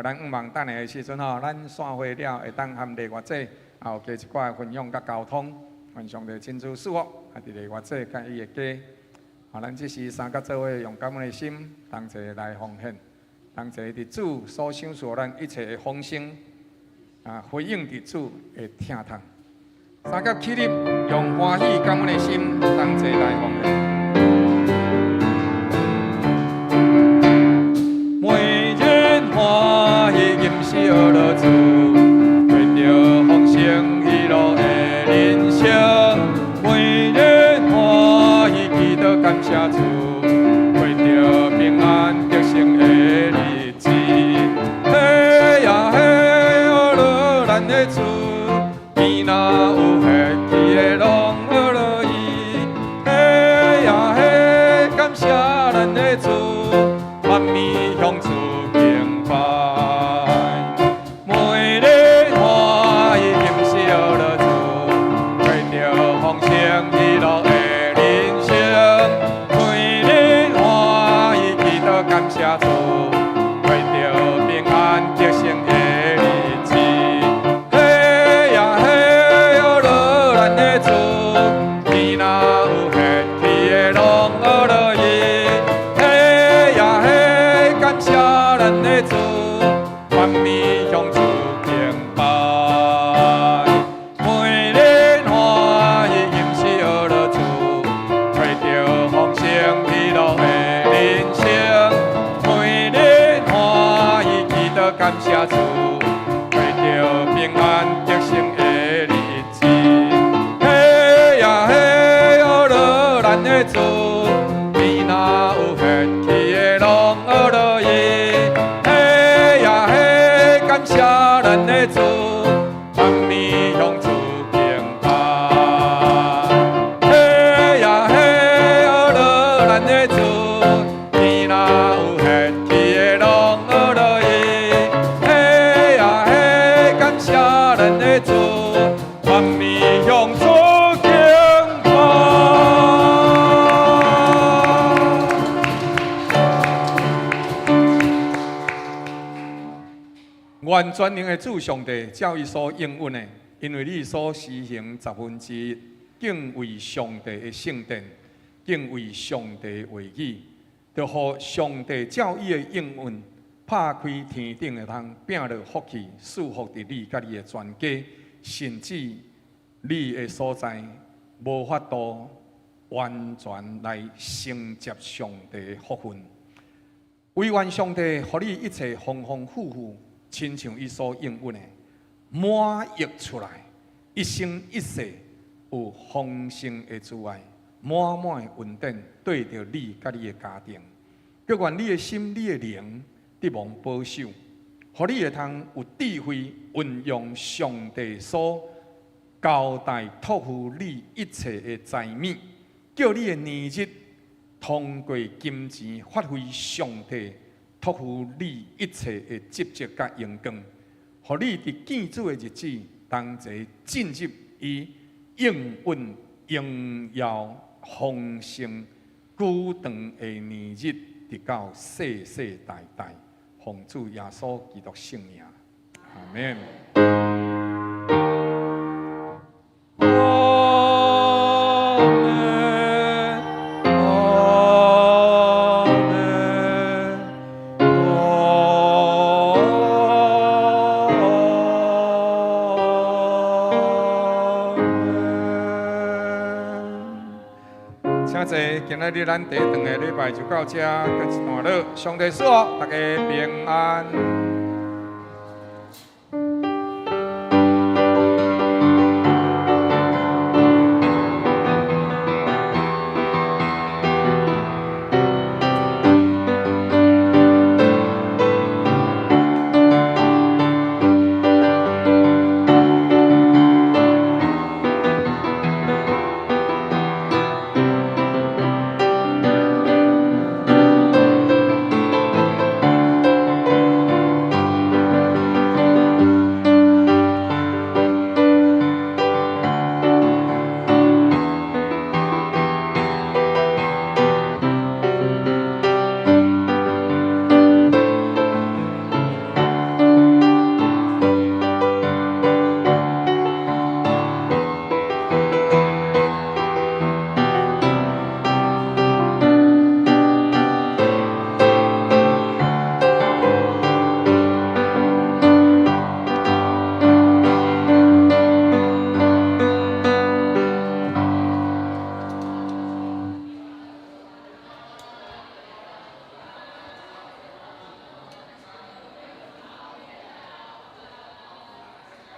A: 咱毋忙等下的时阵吼，咱散会了会当含丽月姐有加一寡分享甲交通，愿上帝亲自赐福，伫丽月姐甲伊的家。咱即时三甲做伙用感恩的心，同齐来奉献，同齐伫主所赏赐咱一切的丰盛，回应伫主的听堂。三甲起立，用欢喜感恩的心，同齐来奉献。每日欢喜吟诗而乐主，为着丰盛喜乐的人生。每日欢喜祈祷感谢主，为着平安得胜的日子。嘿呀嘿，阿乐咱的主，天哪有血气的拢学落伊。嘿呀嘿，感谢咱的主，万米向主敬拜。每日欢喜吟诗而乐主，为着丰盛喜乐的人生。每日欢喜祈祷感谢主，为着平安得胜的日子。嘿呀嘿，阿乐咱的主，天哪有血气的拢学落伊。嘿呀嘿，感谢咱的主，万米向主敬拜。每日欢喜吟诗而乐主，为着丰盛喜乐的人生。每日欢喜祈祷感谢主，为着平安得胜的日子。嘿呀嘿，阿乐咱的主，天哪有血气的拢学落伊。嘿呀嘿，感谢咱的主，万米向主敬拜。嘿呀嘿，阿乐咱的主，天哪有血气的拢学落伊。嘿呀嘿，感谢咱的主，万米向主敬拜。愿全能的主上帝照伊所应允的，因为你所施行1/10，敬畏上帝的圣殿，敬畏上帝的话语，就互上帝照伊的应允，拍开天顶的通，摒落福气，赐福伫你甲你的全家，甚至你的所在无法度完全来承接上帝的福分。唯愿上帝予你一切丰丰富富，亲像伊所应允的，满溢出来，一生一世有丰盛的滋爱，满满的恩典对着你甲你的家庭。叫愿你的心、你的灵得蒙保守，予你会通有智慧运用上帝所交代托付你一切的财物，叫你的年日通过金钱发挥上帝托付你一切的职责甲荣光，予你伫建主的日子同齐进入伊应允、荣耀、丰盛、久长的年日，直到世世代代。奉主耶稣基督圣名，阿门。请坐，今仔日咱第一堂的礼拜就到这，告一段落。上帝赐福大家平安。